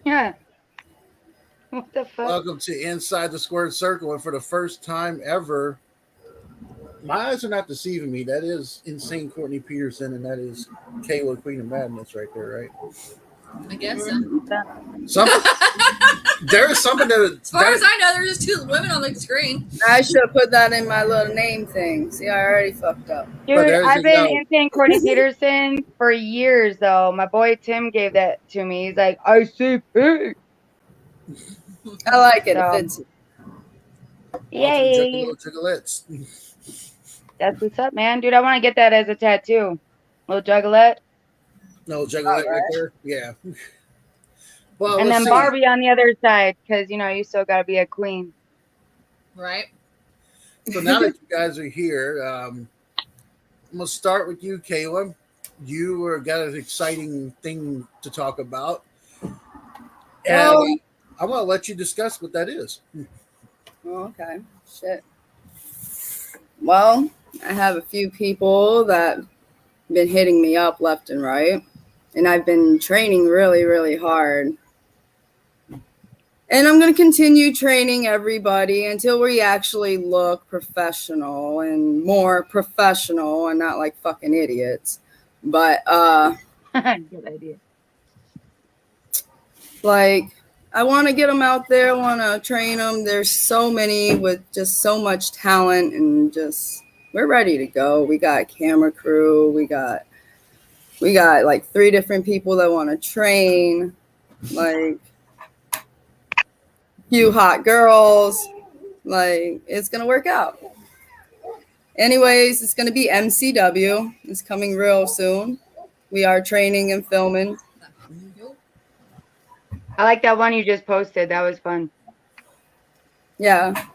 Yeah. What the fuck? Welcome to Inside the Squared Circle, and for the first time ever, my eyes are not deceiving me. That is insane, Courtney Peterson, and that is Kayla, Queen of Madness, right there, right? I guess so. Some there is something As far as I know, there's just two women on the screen. I should have put that in my little name thing. See, I already fucked up. Dude, I've been insane Courtney Peterson for years, though. My boy Tim gave that to me. He's like, I see pig. I like it. It fits. Yay. That's what's up, man. Dude, I want to get that as a tattoo. Little juggalette. No, juggalette right there. Yeah. Well, and then Barbie on the other side, because, you know, you still got to be a queen. Right. So now that you guys are here, I'm going to start with you, Kayla. You got an exciting thing to talk about. And I'm going to let you discuss what that is. Okay. Shit. Well, I have a few people that been hitting me up left and right. And I've been training really, really hard. And I'm going to continue training everybody until we actually look professional and more professional and not like fucking idiots. But, good idea. Like, I want to get them out there. I want to train them. There's so many with just so much talent and just, we're ready to go. We got camera crew. We got like 3 different people that want to train. Like, few hot girls. Like, it's gonna work out. Anyways, it's gonna be MCW. It's coming real soon. We are training and filming. I like that one you just posted. That was fun. Yeah,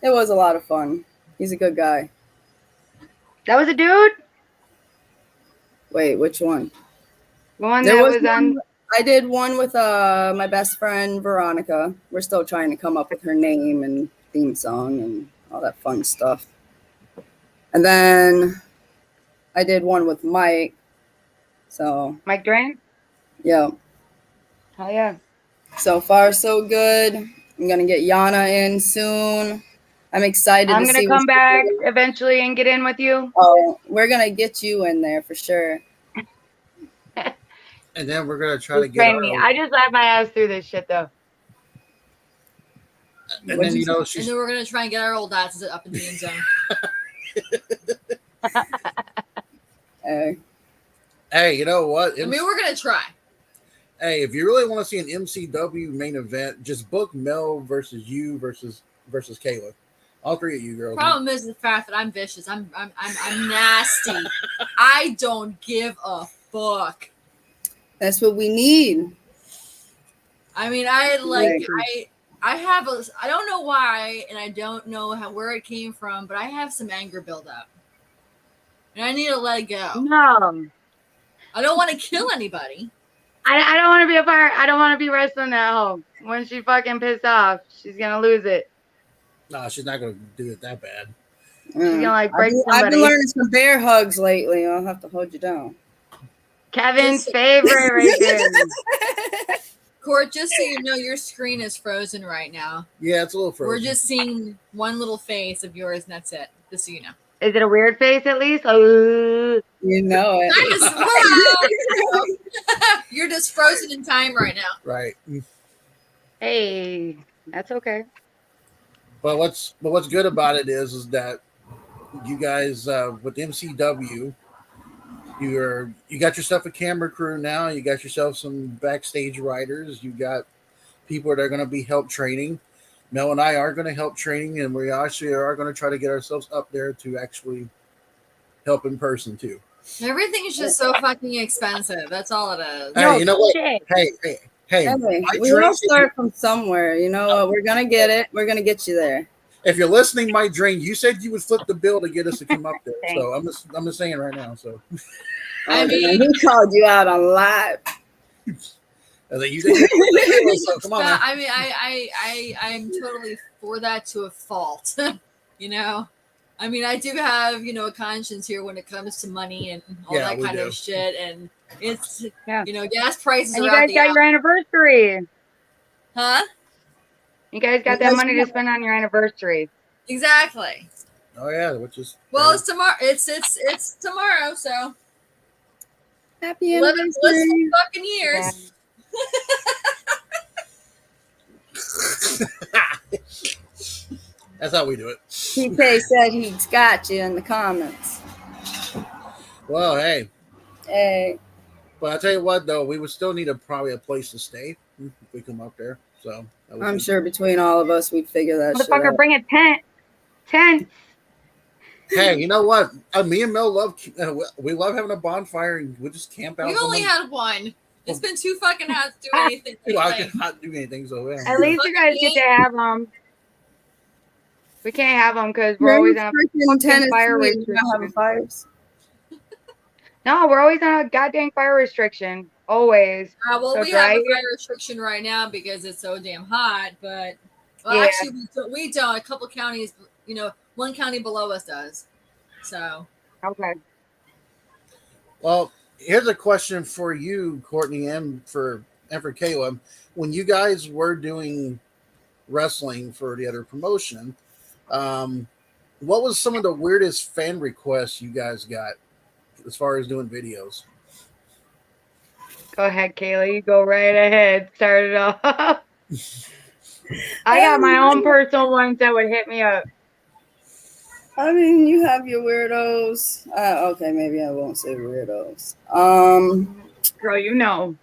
it was a lot of fun. He's a good guy. That was a dude? Wait, which one? The one that was on. I did one with my best friend, Veronica. We're still trying to come up with her name and theme song and all that fun stuff. And then I did one with Mike. So Mike Drain? Yeah. Oh, yeah. So far, so good. I'm going to get Yana in soon. I'm excited I'm going to come back eventually and get in with you. Oh, we're going to get you in there for sure. And then we're going to try to get me. I just laughed my ass through this shit, though. And then, you know, and then we're going to try and get our old asses up in the end zone. Hey, you know what? I mean, we're going to try. Hey, if you really want to see an MCW main event, just book Mel versus you versus Kayla. All 3 of you girls. Problem is the fact that I'm vicious. I'm nasty. I don't give a fuck. That's what we need. I mean, I don't know why, and I don't know where it came from, but I have some anger buildup. And I need to let it go. No. I don't want to kill anybody. I don't want to be a part. I don't want to be wrestling at home. When she fucking pissed off, she's going to lose it. No, she's not going to do it that bad. She's going to like break somebody. I've been learning some bear hugs lately. I'll have to hold you down. Kevin's favorite right there. Court, just so you know, your screen is frozen right now. Yeah, it's a little frozen. We're just seeing one little face of yours, and that's it. Just so you know. Is it a weird face at least? You know it. You're just frozen in time right now. Right. Hey, that's okay. But what's good about it is that you guys with MCW, you got yourself a camera crew now. You got yourself some backstage writers. You got people that are going to be help training. Mel and I are going to help training, and we actually are going to try to get ourselves up there to actually help in person too. Everything is just so fucking expensive. That's all it is. Hey, you know what? Hey. We all start from somewhere. You know what? We're gonna get it. We're gonna get you there. If you're listening, Mike Drain, you said you would flip the bill to get us to come up there. So I'm just saying right now. So I mean, he called you out on live. You so come on. I mean, I'm totally for that to a fault. You know, I mean, I do have a conscience here when it comes to money and all that kind of shit, and it's gas prices. And are you guys got your anniversary. Huh? You guys got that money to spend on your anniversary. Exactly. Oh yeah, which is Well, it's tomorrow. It's tomorrow, so Happy 11 anniversary. blissful fucking years. that's how we do it. PK said he's got you in the comments. Well, hey, Hey, but I tell you what, though, we would still need probably a place to stay if we come up there. So that would I'm be- sure between all of us, we'd figure that shit Motherfucker, out. bring a tent. Tent. Hey, you know what? Me and Mel love we love having a bonfire and we just camp out. We only had one. It's been too fucking hot to do anything. I cannot do anything. So yeah. At least you guys get to have them. We can't have them because we're always on freaking Tennessee fire and you don't have restriction. fires. No, we're always on a goddamn fire restriction. Always. Well, So we have dry a here? fire restriction right now because it's so damn hot. But well, Yeah. actually, we don't. A couple counties, one county below us does. So Okay. Well, here's a question for you, Courtney, and for Kayla. When you guys were doing wrestling for the other promotion, what was some of the weirdest fan requests you guys got as far as doing videos? Go ahead, Kayla. You go right ahead. Start it off. I got my own personal ones that would hit me up. I mean, you have your weirdos. Okay, maybe I won't say weirdos. Girl, you know.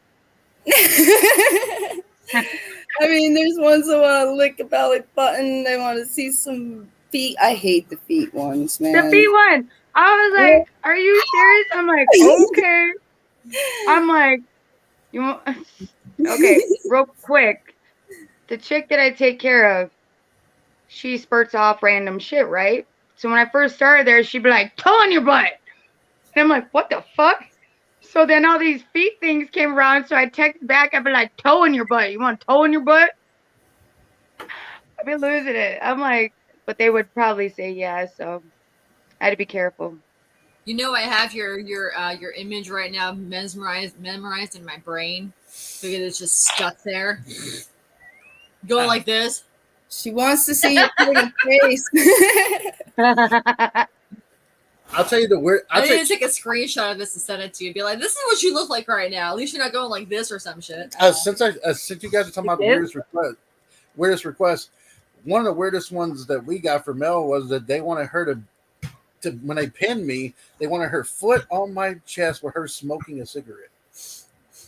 I mean, there's ones that want to lick a belly button. They want to see some feet. I hate the feet ones, man. The feet one. I was like, are you serious? I'm like, okay. I'm like, you want... Okay, real quick. The chick that I take care of, she spurts off random shit, right? So when I first started there, she'd be like, toe on your butt. And I'm like, what the fuck? So then all these feet things came around. So I text back. I'd be like, toe in your butt. You want toe in your butt? I'd be losing it. I'm like, but they would probably say yeah. So I had to be careful. I have your image right now memorized in my brain because it's just stuck there. Going like this. She wants to see your pretty face. I'll tell you the weird. I need to take a screenshot of this and send it to you. Be like, this is what you look like right now. At least you're not going like this or some shit. Since you guys are talking about the weirdest request, one of the weirdest ones that we got from Mel was that they wanted her to when they pinned me, they wanted her foot on my chest with her smoking a cigarette.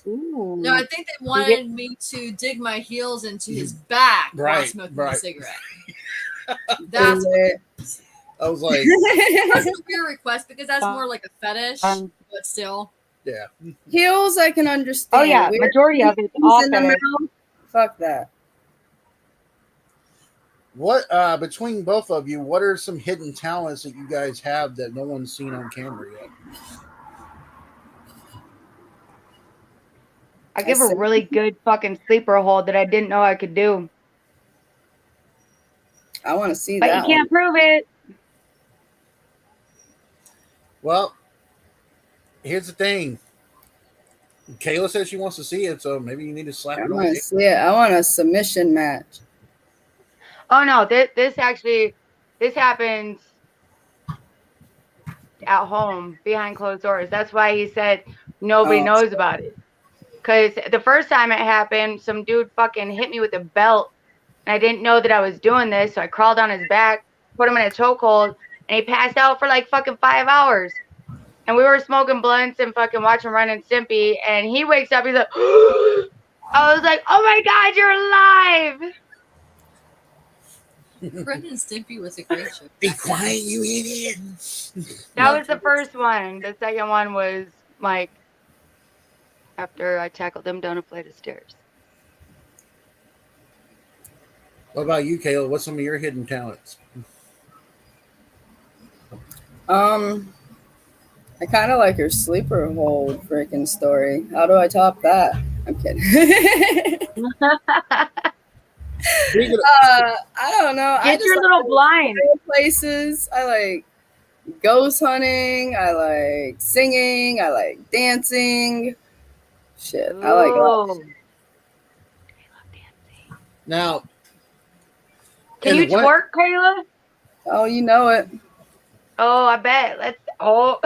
Ooh. No, I think they wanted me to dig my heels into his back while smoking a cigarette. That's I was like, that's a weird request because that's more like a fetish, but still. Yeah. Heels, I can understand. Oh yeah, Weird majority of it's things all in the fetish. mouth, fuck that. What between both of you, what are some hidden talents that you guys have that no one's seen on camera yet? I give a really good fucking sleeper hold that I didn't know I could do. I want to see But that. you can't prove it. Well, here's the thing. Kayla says she wants to see it, so maybe you need to slap I it on. want to see it. I want a submission match. Oh no, this happens at home behind closed doors. That's why he said nobody knows about it. Because the first time it happened, some dude fucking hit me with a belt, and I didn't know that I was doing this, so I crawled on his back, put him in a chokehold, and he passed out for like fucking 5 hours. And we were smoking blunts and fucking watching Ren and Stimpy, and he wakes up, he's like, I was like, oh my God, you're alive! Ren and Stimpy was a great show. Be quiet, you idiot. That was the first one. The second one was like after I tackled him down a flight of stairs. What about you, Kayla? What's some of your hidden talents? I kind of like your sleeper hold freaking story. How do I top that? I'm kidding. I don't know. Get your little blind places. I like ghost hunting. I like singing. I like dancing. Shit, I like all. I love dancing. Now, Can you twerk, Kayla? Oh, you know it. Oh, I bet. Let's. Oh,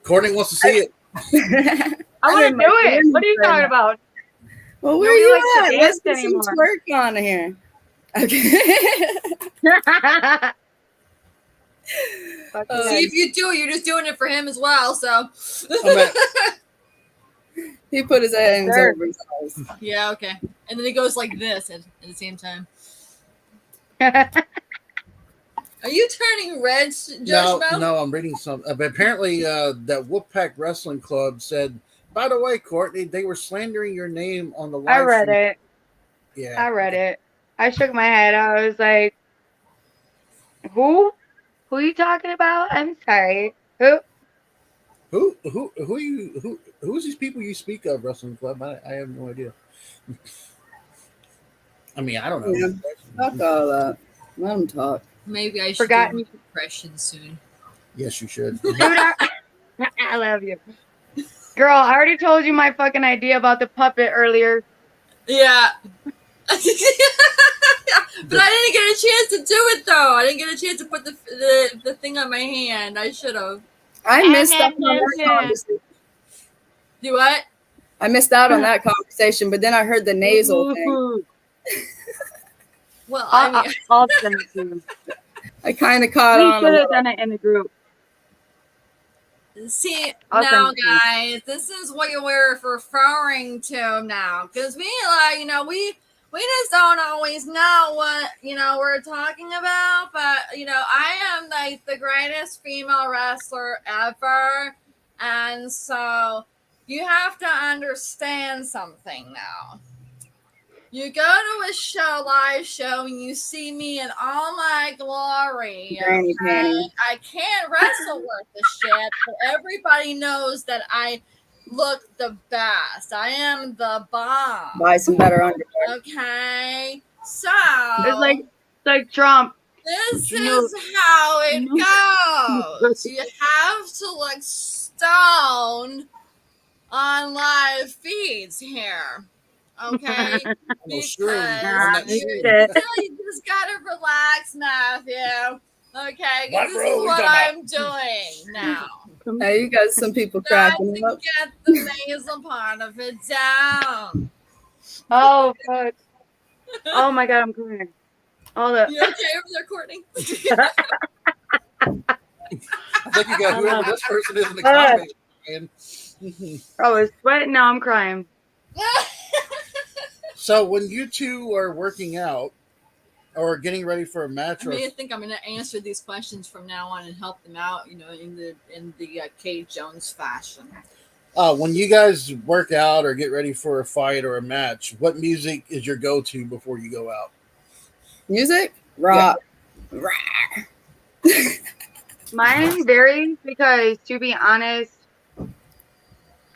Courtney wants to see it. I want to do it. What are you talking about? Well, where Nobody you likes to at? Let's dance get some anymore. twerk on here. Okay. Fuck Oh, See, yeah. if you do it, you're just doing it for him as well. So. He put his hands Sure. over his eyes. Yeah. Okay. And then he goes like this at the same time. Are you turning red, Judge Mel? No, I'm reading some. But apparently, that Wolfpack Wrestling Club said, by the way, Courtney, they were slandering your name on the live I read stream. it. Yeah. I read it. I shook my head. I was like, who? Who are you talking about? I'm sorry. Who? Who's these people you speak of, Wrestling Club? I have no idea. I mean, I don't know. Yeah. Fuck all that. Let him talk. Maybe I should Forgotten. do an impression soon. Yes, you should. Dude, I love you. Girl, I already told you my fucking idea about the puppet earlier. Yeah. But I didn't get a chance to do it though. I didn't get a chance to put the thing on my hand. I should have. I missed out on that conversation. Do what? I missed out on that conversation, but then I heard the nasal thing. Well, I mean, I'll send it to you. I kind of caught We on. should have done it in the group. see I'll now, send it to you. guys, this is what you were referring to now, because we like, we just don't always know what we're talking about, but I am like the greatest female wrestler ever, and so you have to understand something now. You go to a live show, and you see me in all my glory. Granny panty. I can't wrestle worth the shit, but everybody knows that I look the best. I am the bomb. Buy some better underwear. Okay, so It's like Trump. this No. is how it No. goes. You have to look stoned on live feeds here. Okay, because you just gotta relax, Matthew. Okay, because this is what I'm doing now. Hey, you got some people Got cracking to up. get the nasal part of it down. Oh fuck. Oh my god, I'm crying. All the You okay over there, Courtney? I think you got whoever this person is in the comments. I was sweating, now I'm crying. So when you two are working out or getting ready for a match, I think I'm going to answer these questions from now on and help them out, in the Kate Jones fashion. When you guys work out or get ready for a fight or a match, what music is your go-to before you go out? Music? Rock. Mine varies because, to be honest,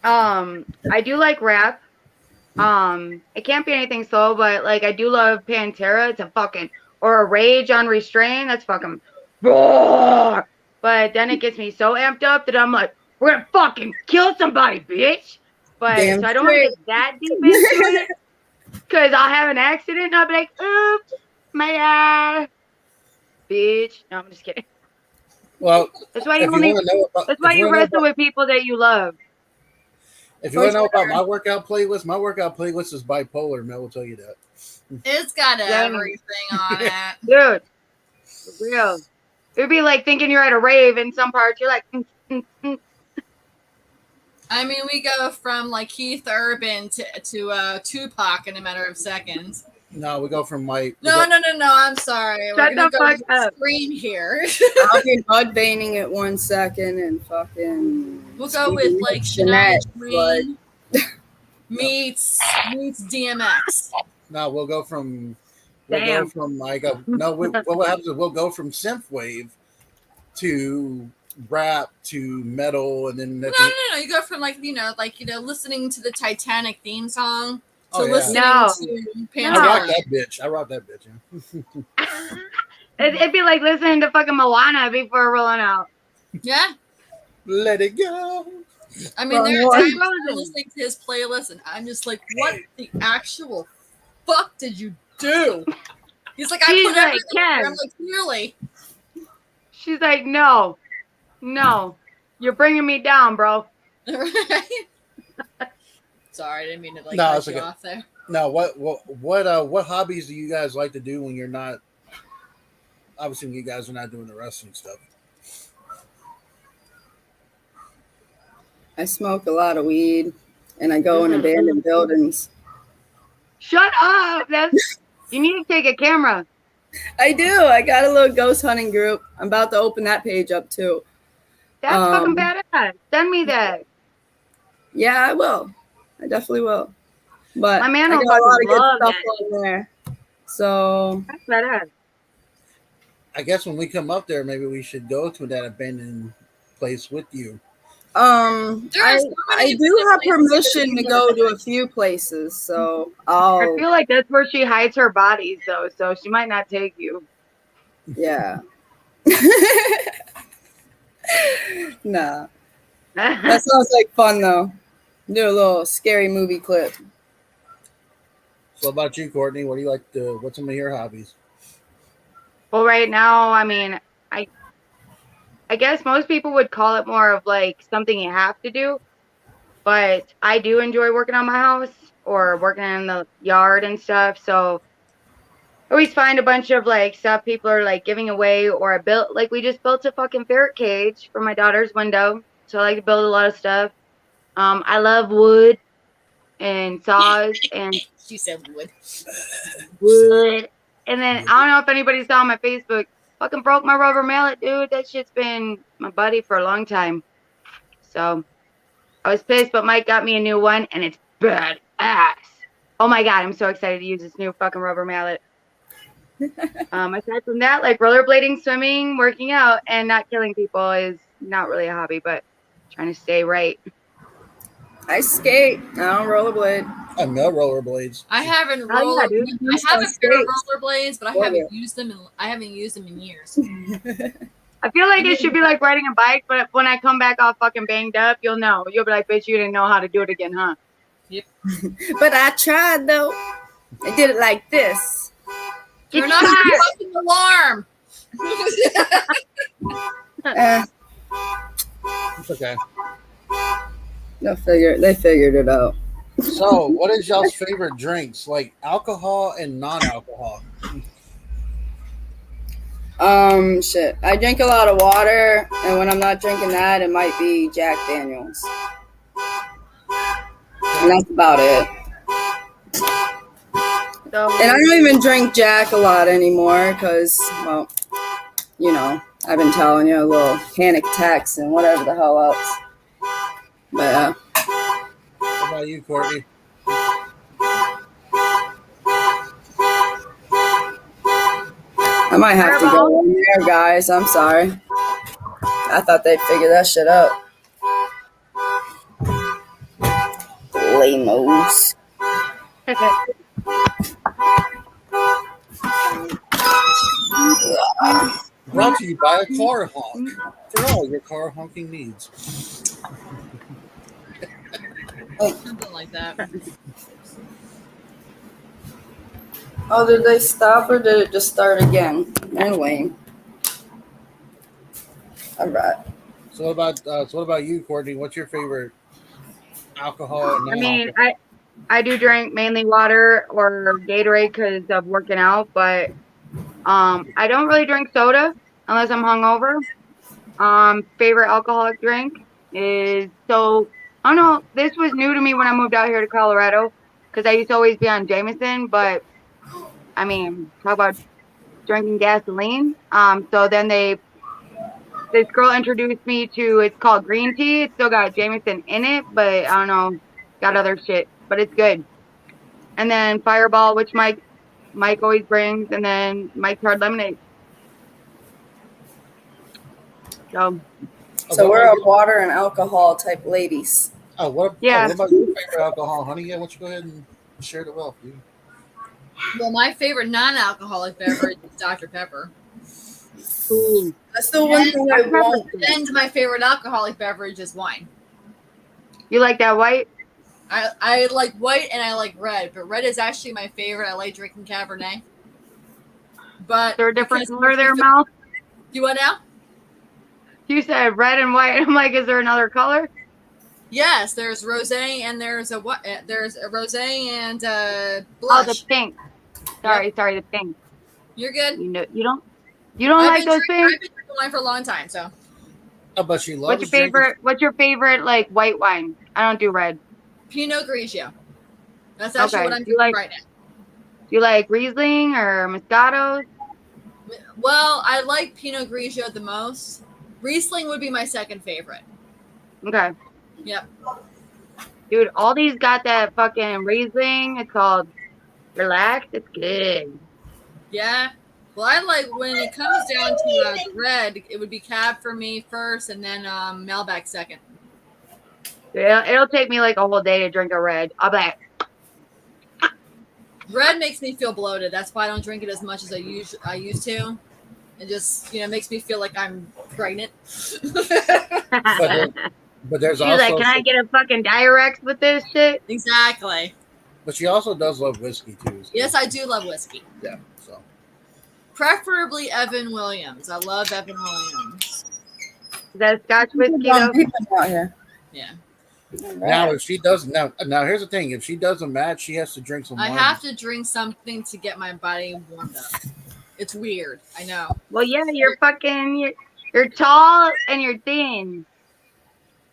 I do like rap. It can't be anything slow, but like I do love Pantera. It's a fucking, or a Rage Unrestrained. That's fucking roar. But then it gets me so amped up that I'm like, we're gonna fucking kill somebody, bitch. But Damn so I don't want to get that deep into it because I'll have an accident and I'll be like, oops, my bitch. No, I'm just kidding. Well, That's why you wrestle with people that you love. If you want to know about my workout playlist is bipolar. Mel will tell you that. It's got everything on it. Dude, for real. It would be like thinking you're at a rave in some parts. You're like, I mean, we go from like Keith Urban to Tupac in a matter of seconds. No, we go from my. No. I'm sorry. Shut the fuck up. Screen here. I'll be mud veining it 1 second and fucking. We'll go with like Shania Twain meets DMX. No, we'll go from. What happens is we'll go from synthwave to rap to metal, and then No. You go from listening to the Titanic theme song to listening to Pantera. I rock that bitch. Yeah. It'd be like listening to fucking Moana before rolling out. Yeah. Let it go. I mean, there are times I'm listening to his playlist and I'm just like, what the actual fuck did you do? He's like, I She's put like, everything here. Ken. I'm like, clearly. She's like, no, you're bringing me down, bro. Right? Sorry, I didn't mean to like No, cut it's you okay. off there. Now, what hobbies do you guys like to do when you're not? Obviously, when you guys are not doing the wrestling stuff. I smoke a lot of weed, and I go in abandoned buildings. Shut up. You need to take a camera. I do. I got a little ghost hunting group. I'm about to open that page up too. That's fucking badass. Send me that. Yeah, I will. I definitely will. But My man I will got a lot fucking of good love stuff that. on there. So That's badass. I guess when we come up there, maybe we should go to that abandoned place with you. There are so I many do have places permission to go to a few places, so I I'll feel like that's where she hides her bodies, though, so she might not take you. yeah. Nah. That sounds like fun though. Do a little scary movie clip. So, about you, Courtney? What do you like to? What's some of your hobbies? Well, right now, I mean, I guess most people would call it more of like something you have to do, but I do enjoy working on my house or working in the yard and stuff. So I always find a bunch of like stuff people are like giving away, or we just built a fucking ferret cage for my daughter's window. So I like to build a lot of stuff. I love wood and saws and She said wood. wood. And then I don't know if anybody saw my Facebook. Fucking broke my rubber mallet, dude. That shit's been my buddy for a long time. So I was pissed, but Mike got me a new one, and it's badass. Oh my god, I'm so excited to use this new fucking rubber mallet. Aside from that, like rollerblading, swimming, working out, and not killing people is not really a hobby, but trying to stay right. I skate. I don't rollerblade. I know rollerblades. I haven't Oh, yeah, dude. I have a pair of Skates. rollerblades, but I Love haven't it. used them. I haven't used them in years. I feel like it should be like riding a bike, but when I come back all fucking banged up, you'll know. You'll be like, bitch, you didn't know how to do it again, huh? But I tried though. I did it like this. You're not a fucking alarm. It's okay. They figured it out. So, what is y'all's favorite drinks? Like alcohol and non-alcohol? Shit. I drink a lot of water, and when I'm not drinking that, it might be Jack Daniels. And that's about it. So, And I don't even drink Jack a lot anymore because, well, you know, I've been telling you, a little panic attacks and whatever the hell else. But What about you, Courtney? I might have to go in there, guys. I'm sorry. I thought they'd figure that shit out. Lamos. Brought to you by a car honk for all your car honking needs. Something like that. Oh, did they stop or did it just start again? Anyway. All right. So, what about you, Courtney? What's your favorite alcohol and I mean, non-alcohol? I do drink mainly water or Gatorade because of working out, but I don't really drink soda unless I'm hungover. Favorite alcoholic drink is I don't know. This was new to me when I moved out here to Colorado because I used to always be on Jameson, but I mean, talk about drinking gasoline. So then this girl introduced me to, it's called green tea. It's still got Jameson in it, but I don't know, got other shit, but it's good. And then Fireball, which Mike always brings, and then Mike's Hard Lemonade. So we're a water and alcohol type ladies. What about your favorite alcohol, honey? Yeah, why don't you go ahead and share the wealth, dude? Well, my favorite non-alcoholic beverage is Dr. Pepper. Ooh. That's the one thing I won't. And my favorite alcoholic beverage is wine. You like that white? I like white and I like red, but red is actually my favorite. I like drinking Cabernet. But Is there a different because color there, Mel? you want now? You said red and white. I'm like, is there another color? Yes, there's rosé and there's a what? There's a rosé and Oh, blush. the pink. Sorry, the pink. You're good. You don't like those pink? I've been drinking wine for a long time, so. Oh, but she loves What's your favorite like white wine? I don't do red. Pinot Grigio. That's actually what I'm Do you drinking right now. Do you like Riesling or Moscato? Well, I like Pinot Grigio the most. Riesling would be my second favorite. Okay. Yep. Dude, all these got that fucking Riesling. It's called Relax. It's good. Yeah. Well, I like when it comes down to red, it would be Cab for me first, and then Malbec second. Yeah, it'll take me like a whole day to drink a red. I'll be like, Red makes me feel bloated. That's why I don't drink it as much as I used to. It just makes me feel like I'm pregnant. But there's she's also like, can I get a fucking Diurex with this shit? Exactly. But she also does love whiskey too. So. Yes, I do love whiskey. Yeah. So. Preferably Evan Williams. I love Evan Williams. Is that Scotch whiskey though? Out here. Yeah. Now, if she does now, here's the thing: if she doesn't match, she has to drink some wine. I have to drink something to get my body warmed up. It's weird. I know. Well, yeah, you're tall and you're thin.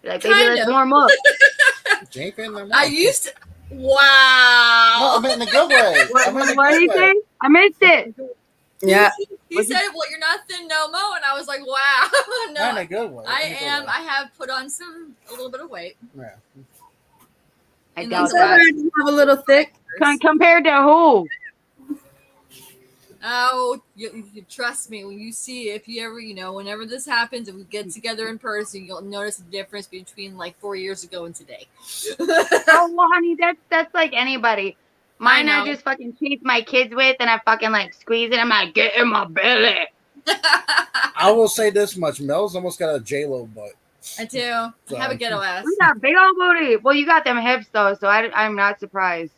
You're like, baby, let's warm up. I used to. Wow. No, I meant in a good way. What did you say? I missed it. Yeah. He said, "Well, you're not thin no more," and I was like, "Wow." No, not in a good way. I am. I have put on a little bit of weight. Yeah. I doubt that. You have a little thick. Compared to who? Oh, you trust me. When you see, if you ever, whenever this happens, if we get together in person, you'll notice the difference between like 4 years ago and today. Oh, well, honey, that's like anybody. Mine I just fucking chase my kids with, and I fucking like squeeze it. I'm like, get in my belly. I will say this much: Mel's almost got a J-Lo butt. I do. So. I have a ghetto ass. We got big old booty. Well, you got them hips though, so I'm not surprised.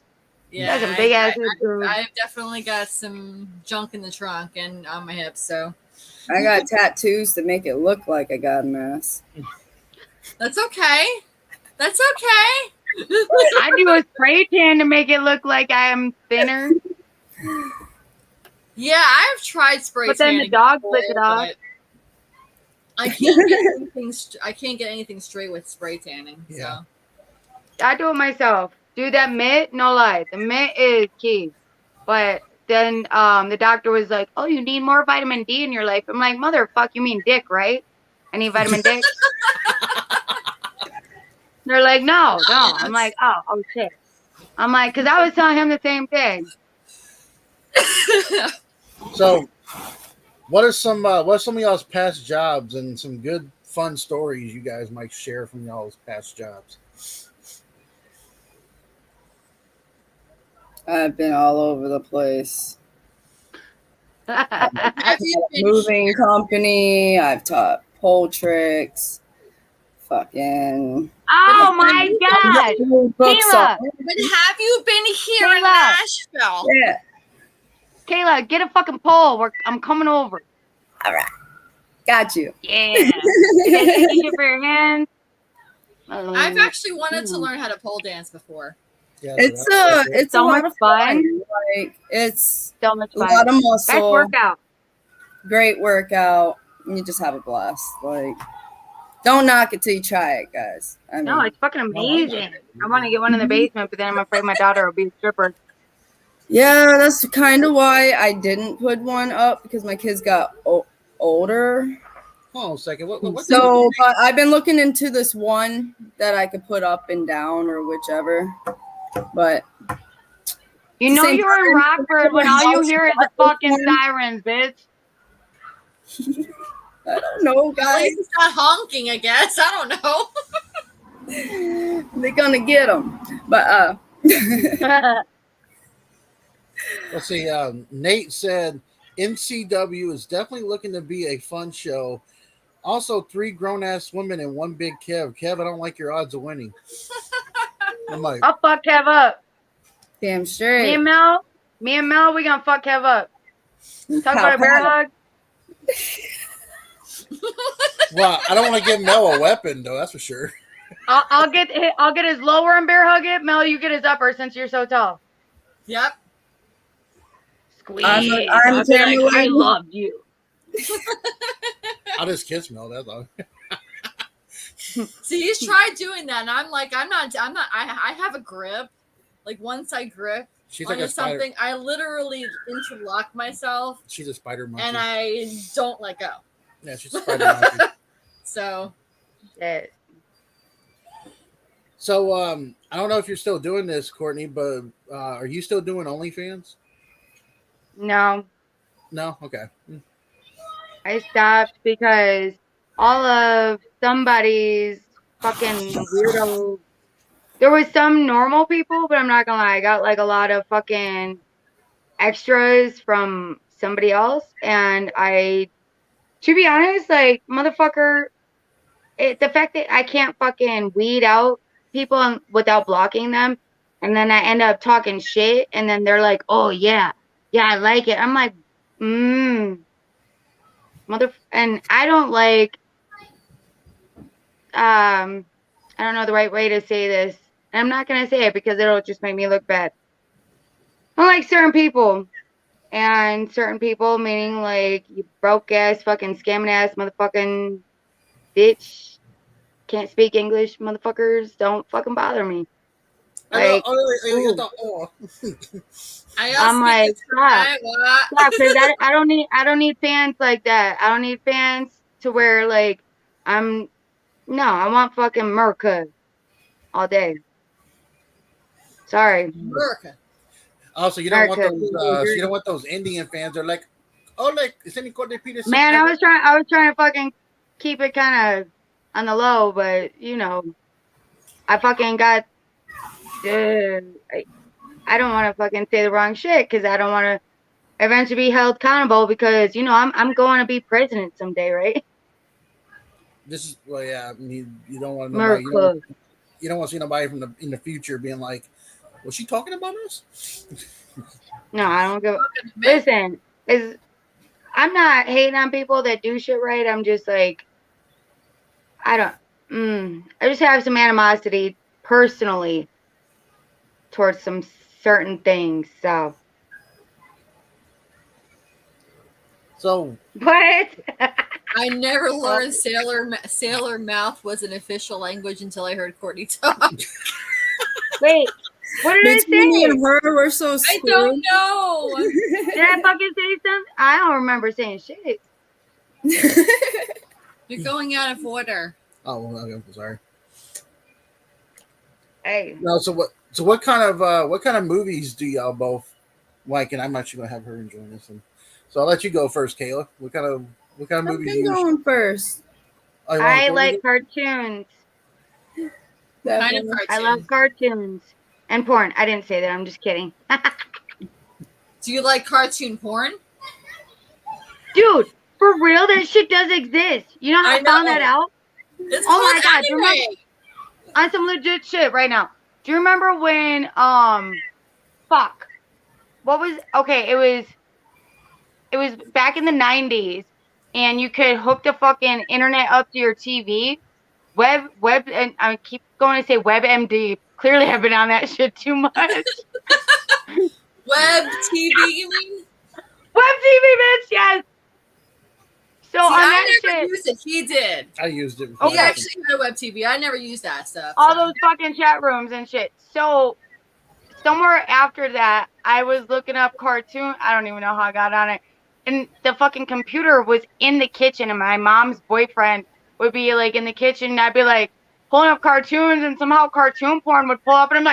Yeah, you got some big ass hips. I've definitely got some junk in the trunk and on my hips. So I got tattoos to make it look like I got an ass. That's okay. That's okay. I do a spray tan to make it look like I'm thinner. Yeah, I've tried spray tan. But then the dogs lick it off. I can't get anything straight with spray tanning. Yeah. So I do it myself. Dude, that mitt, no lie. The mitt is key. But then the doctor was like, oh, you need more vitamin D in your life. I'm like, motherfuck, you mean dick, right? I need vitamin D. They're like, no. I'm like, oh shit. I'm like, because I was telling him the same thing. So, what are some of y'all's past jobs and some good fun stories you guys might share from y'all's past jobs? I've been all over the place. I've had a moving company. I've taught pole tricks. Fucking. Oh my God. Kayla. But have you been here in Nashville? Yeah. Kayla, get a fucking pole. I'm coming over. All right. Got you. Yeah. You for your hands. I've actually wanted to learn how to pole dance before. Yeah, it's so a lot much of fun. Like it's so much fun. A lot of muscle. Best workout. Great workout. You just have a blast. Like, don't knock it till you try it, guys. No, it's fucking amazing. I want to get one in the basement, but then I'm afraid my daughter will be a stripper. Yeah, that's kind of why I didn't put one up, because my kids got older. Hold on a second. What but I've been looking into this one that I could put up and down or whichever. But you know you're in Rockford when all you hear is the fucking sirens, bitch. I don't know, guys. At least it's not honking, I guess. I don't know. They're gonna get them. But let's see. Nate said NCW is definitely looking to be a fun show. Also, 3 grown-ass women and 1 big Kev. Kev, I don't like your odds of winning. I'm like, I'll fuck Kev up. Damn Me straight. and Mel, we gonna fuck Kev up. Talk Pow, about a bear pow. hug. well, I don't want to give Mel a weapon though. That's for sure. I'll get his lower and bear hug it. Mel, you get his upper since you're so tall. Yep. Squeeze. I'm I'll be like, I Kayla. love you. I'll just kiss Mel. That's all. See, he's tried doing that, and I'm like, I'm not. I have a grip. Like once I grip She's like onto a spider. something, I literally interlock myself, She's a spider monkey. and I don't let go. Yeah, she's a spider monkey. So Shit. So, I don't know if you're still doing this, Courtney, but are you still doing OnlyFans? No, No? Okay. I stopped because all of somebody's fucking weirdo. There was some normal people, but I'm not gonna lie, I got like a lot of fucking extras from somebody else, and to be honest, like motherfucker, the fact that I can't fucking weed out people without blocking them, and then I end up talking shit, and then they're like, "Oh yeah, I like it." I'm like, and I don't like, I don't know the right way to say this. And I'm not gonna say it because it'll just make me look bad. I don't like certain people, and certain people meaning like you broke ass, fucking scamming ass, motherfucking bitch. Can't speak English, motherfuckers. Don't fucking bother me. Like, I'm like, stop, because I don't need fans like that. I don't need fans to where like I want fucking Merca all day. Sorry, America. Also, you don't want America. those. You don't want those Indian fans. They're like, oh, like is any Courtney Peterson? Man, I was trying to fucking keep it kind of on the low, but I fucking got. I don't want to fucking say the wrong shit because I don't want to eventually be held accountable because I'm going to be president someday, right? This is yeah. I mean, you don't want nobody. America. You don't want to see nobody from in the future being like, was she talking about us? No, I don't give. Listen, I'm not hating on people that do shit right. I'm just like, I just have some animosity personally towards some certain things. So what? I never learned sailor mouth was an official language until I heard Courtney talk. Wait, what did I Between me say? and her, we're so screwed. I don't know. Did I fucking say something? I don't remember saying shit. You're going out of order. Oh, well, I'm sorry. Hey. No, so what kind of movies do y'all both like? And I'm actually gonna have her join us, and so I'll let you go first, Kayla. What kind of movies? I'm going first. I like cartoons. Kind of cartoon. I love cartoons and porn. I didn't say that. I'm just kidding. Do you like cartoon porn? Dude, for real, that shit does exist. You know how I found that out? It's oh my god, anime. On some legit shit right now. Do you remember when fuck. What was it was back in the 90s and you could hook the fucking internet up to your TV. Web and I keep going to say WebMD. Clearly I've been on that shit too much. Web TV, you mean? Web TV, bitch, yes. So See, on that I never shit, used it. He did. I used it. He actually had a web TV. I never used that stuff. all those fucking chat rooms and shit. So somewhere after that, I was looking up cartoon. I don't even know how I got on it. And the fucking computer was in the kitchen, and my mom's boyfriend would be like in the kitchen, and I'd be like pulling up cartoons, and somehow cartoon porn would pull up, and I'm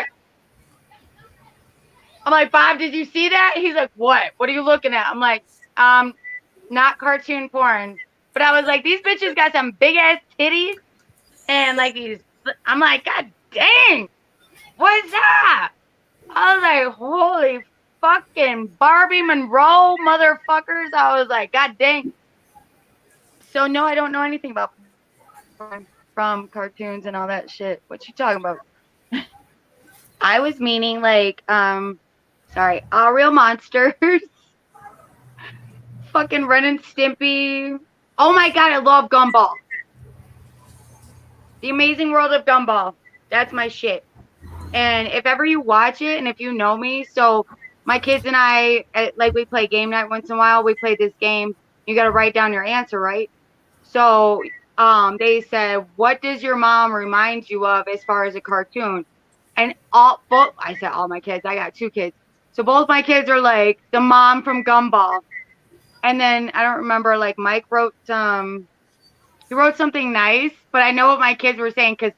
like, Bob, did you see that? He's like, what? What are you looking at? I'm like, not cartoon porn. But I was like, these bitches got some big ass titties and like these. I'm like, God dang, what's that? I was like, holy fucking Barbie Monroe motherfuckers. I was like, God dang. So no, I don't know anything about porn from cartoons and all that shit. What you talking about? I was meaning like, sorry, All Real Monsters, fucking Ren and Stimpy. Oh my god, I love Gumball. The Amazing World of Gumball. That's my shit. And if ever you watch it, and if you know me, so my kids and I, like we play game night once in a while. We play this game. You got to write down your answer, right? So, they said, "What does your mom remind you of as far as a cartoon?" And I said all my kids. I got 2 kids, so both my kids are like the mom from Gumball. And then I don't remember, like Mike wrote some. He wrote something nice, but I know what my kids were saying because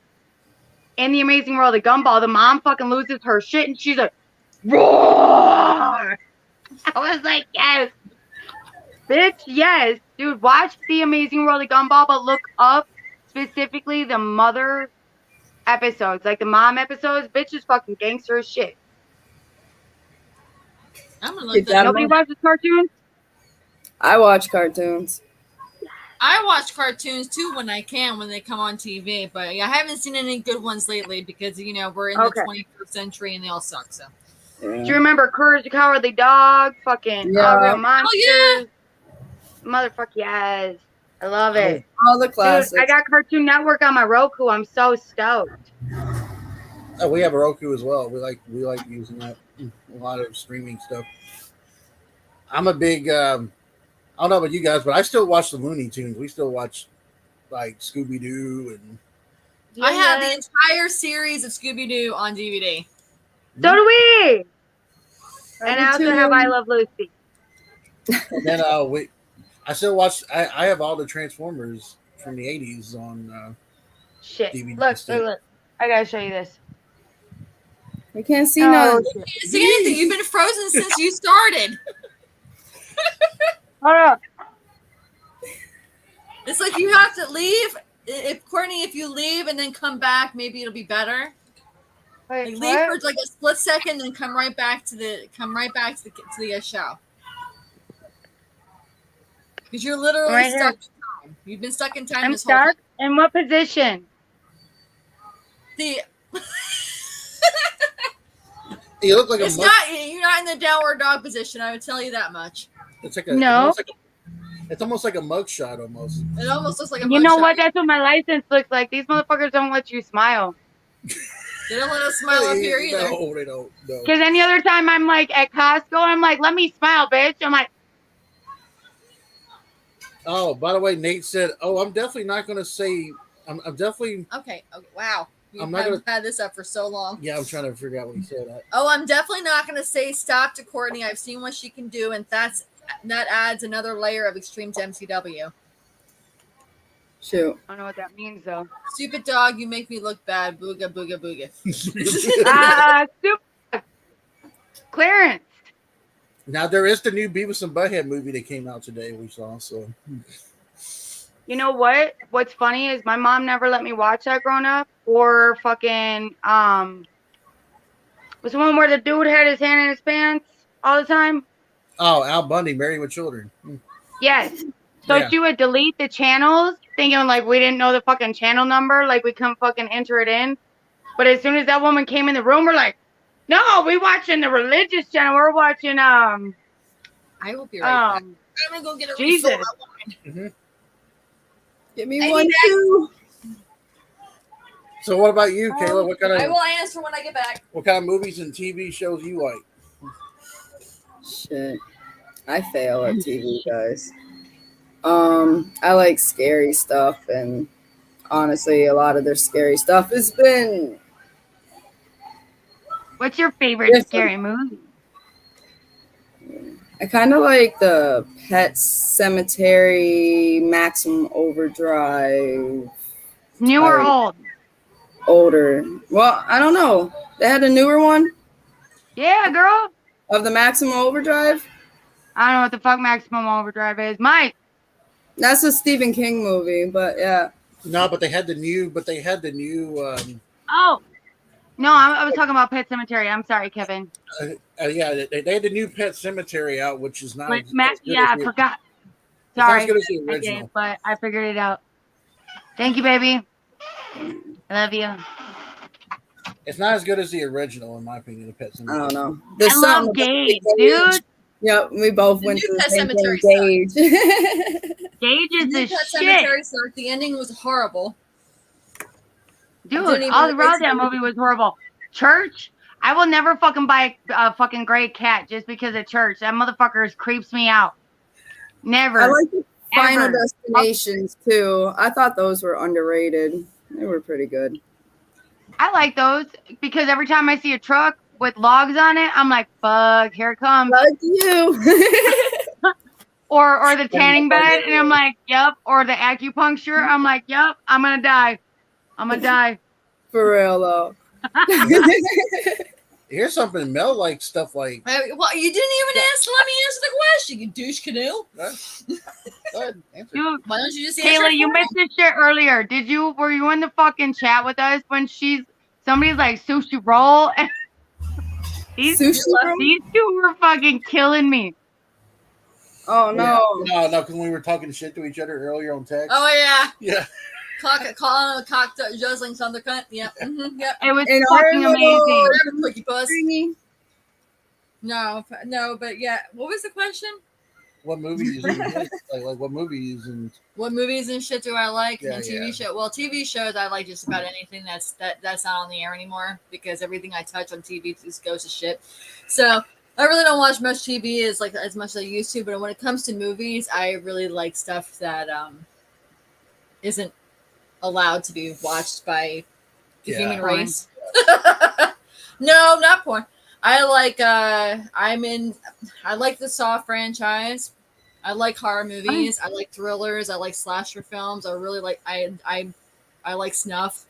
in the Amazing World of Gumball, the mom fucking loses her shit and she's like, roar! I was like, yes, bitch, yes. Dude, watch the Amazing World of Gumball, but look up specifically the mother episodes, like the mom episodes. Bitch is fucking gangster as shit. I'm gonna look Keep that that up. Nobody watches cartoons? I watch cartoons. I watch cartoons too when I can, when they come on TV, but I haven't seen any good ones lately because we're in Okay. the 21st century and they all suck. So Do you remember Courage the Cowardly Dog? Fucking Yeah. All Real Monsters? yeah. Motherfucker, yes. I love it. All the Dude, classics. I got Cartoon Network on my Roku. I'm so stoked. Oh, we have a Roku as well. We like using that. A lot of streaming stuff. I'm a big. I don't know about you guys, but I still watch the Looney Tunes. We still watch like Scooby Doo and. I have the entire series of Scooby Doo on DVD. So do we. And do I also too. have I Love Lucy. And then I still watch. I have all the Transformers from the '80s on Shit. DVD. Look. I gotta show you this. I can't see Oh, none. You can't see anything. You've been frozen since you started. Hold up. It's like you have to leave. If Courtney, if you leave and then come back, maybe it'll be better. Wait, Like leave what? for like a split second, then come right back to the show. Because you're literally Right stuck in time. You've been stuck in time I'm this whole time. stuck. In what position? The You look like It's a. you're not in the downward dog position. I would tell you that much. It's like No. It's almost like a mugshot almost. It almost looks like a You know mugshot. what? That's what my license looks like. These motherfuckers don't let you smile. They don't let us smile up here either. No, they don't. No. Because any other time I'm like at Costco, I'm like, let me smile, bitch. I'm like, Oh, by the way, Nate said, "Oh, I'm definitely not going to say. I'm definitely. Okay. Wow. I'm We've not had this up for so long. Yeah, I'm trying to figure out what he said. Oh, I'm definitely not going to say stop to Courtney. I've seen what she can do, and that adds another layer of extreme to MCW. Shoot. I don't know what that means though. Stupid dog, you make me look bad. Booga, booga, booga. Super. Clarence. Now there is the new Beavis and Butthead movie that came out today. We saw so. You know what? What's funny is my mom never let me watch that growing up. Or fucking was the one where the dude had his hand in his pants all the time? Oh, Al Bundy, Married with Children. Yes. So Yeah. she would delete the channels, thinking like we didn't know the fucking channel number, like we couldn't fucking enter it in. But as soon as that woman came in the room, we're like, no, we watching the religious channel. We're watching I will be right back. I'm gonna go get a Jesus. refill of wine. Mm-hmm. Give me I one need that. too. So what about you, Kayla? I will answer when I get back. What kind of movies and TV shows you like? Shit. I fail at TV, guys. I like scary stuff, and honestly, a lot of their scary stuff has been. What's your favorite Yes, scary movie? I kind of like the Pet Cemetery, Maximum Overdrive. New or I- old? Older. Well, I don't know. They had a newer one Yeah, girl. of the Maximum Overdrive. I don't know what the fuck Maximum Overdrive is. Mike. That's a Stephen King movie, but yeah. No, but they had the new. Oh. No, I was talking about Pet Cemetery. I'm sorry, Kevin. Yeah, they had the new Pet Cemetery out, which is not. Like, as good yeah, as I forgot. It's not Sorry. as good as the I original. did, but I figured it out. Thank you, baby. I love you. It's not as good as the original, in my opinion, of Pet I don't Sematary. know. There's I love something about Gage, the dude. Yep, we both The went new to the Pet same Sematary thing. Gage. Gage The is new the Pet shit. Cemetery sucked. The ending was horrible. Dude, Didn't even all relate throughout to that the- movie was horrible. Church, I will never fucking buy a fucking gray cat just because of Church. That motherfucker creeps me out. Never. I like the Final Ever. Destinations too. I thought those were underrated. They were pretty good. I like those because every time I see a truck with logs on it, I'm like, fuck, here it comes. Like you. Or the tanning bed, and I'm like, yep. Or the acupuncture, I'm like, yep, I'm gonna die. I'm gonna die. For real though. Here's something. Mel likes stuff like. Well, you didn't even let me answer the question, you douche canoe. Go ahead, answer. Dude, Why don't you just answer Kayla, it you for me? missed this shit earlier. Were you in the fucking chat with us when somebody's like sushi roll? And these Sushi roll? these two were fucking killing me. Oh no. No, because we were talking shit to each other earlier on text. Oh yeah. Yeah. Calling him a cock juzzling thundercunt. Yep. Mm-hmm, yep. It was And fucking our amazing. little- Whatever, Quickie Puss. No, but yeah. What was the question? What movies do you like? Like what movies and What movies and shit do I like? Yeah, And TV show. Well, TV shows I like just about anything that's not on the air anymore because everything I touch on TV just goes to shit. So I really don't watch much TV as much as I used to. But when it comes to movies, I really like stuff that isn't allowed to be watched by the human Porn. race. No, not porn. I like I like the Saw franchise. I like horror movies. I like thrillers. I like slasher films. I really like I like snuff.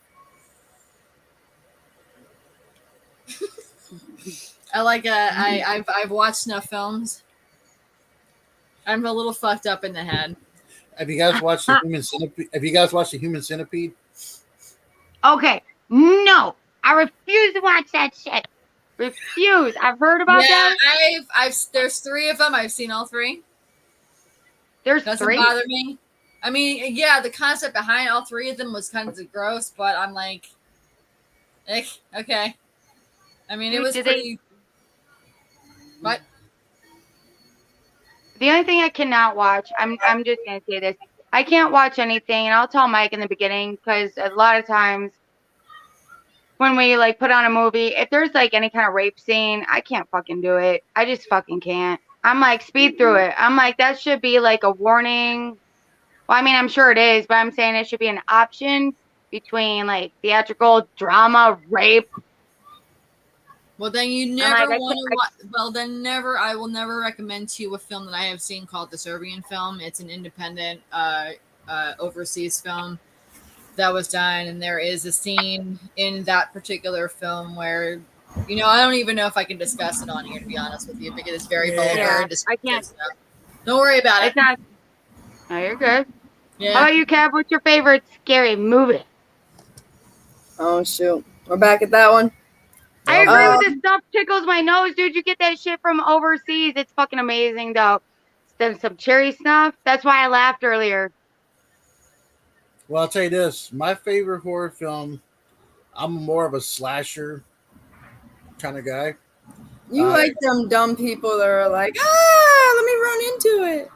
I like I've watched snuff films. I'm a little fucked up in the head. have you guys watched the Human Centipede? Have you guys watched the Human Centipede? Okay, no, I refuse to watch that shit. Refuse. I've heard about that. I've there's 3 of them. I've seen all 3. There's Doesn't 3. bother me. I mean, yeah, the concept behind all 3 of them was kind of gross, but I'm like, okay. I mean, it Dude, was did pretty. What? The only thing I cannot watch, I'm just gonna say this. I can't watch anything, and I'll tell Mike in the beginning because a lot of times when we like put on a movie, if there's like any kind of rape scene, I can't fucking do it. I just fucking can't. I'm like speed through it. I'm like that should be like a warning. Well, I mean, I'm sure it is, but I'm saying it should be an option between like theatrical, drama, rape. Well, then you I'm like, never I want to can't- watch. Well, then I will never recommend to you a film that I have seen called The Serbian Film. It's an independent overseas film that was done, and there is a scene in that particular film where, I don't even know if I can discuss it on here, to be honest with you, because it's very vulgar. Yeah, And I can't. stuff. Don't worry about it. It's not. No, you're good. How Yeah. about you, Kev? What's your favorite scary movie? Oh shoot. We're back at that one. I agree with this stuff tickles my nose, dude. You get that shit from overseas. It's fucking amazing, though. Some cherry snuff. That's why I laughed earlier. Well, I'll tell you this. My favorite horror film, I'm more of a slasher kind of guy. You like them dumb people that are like, let me run into it.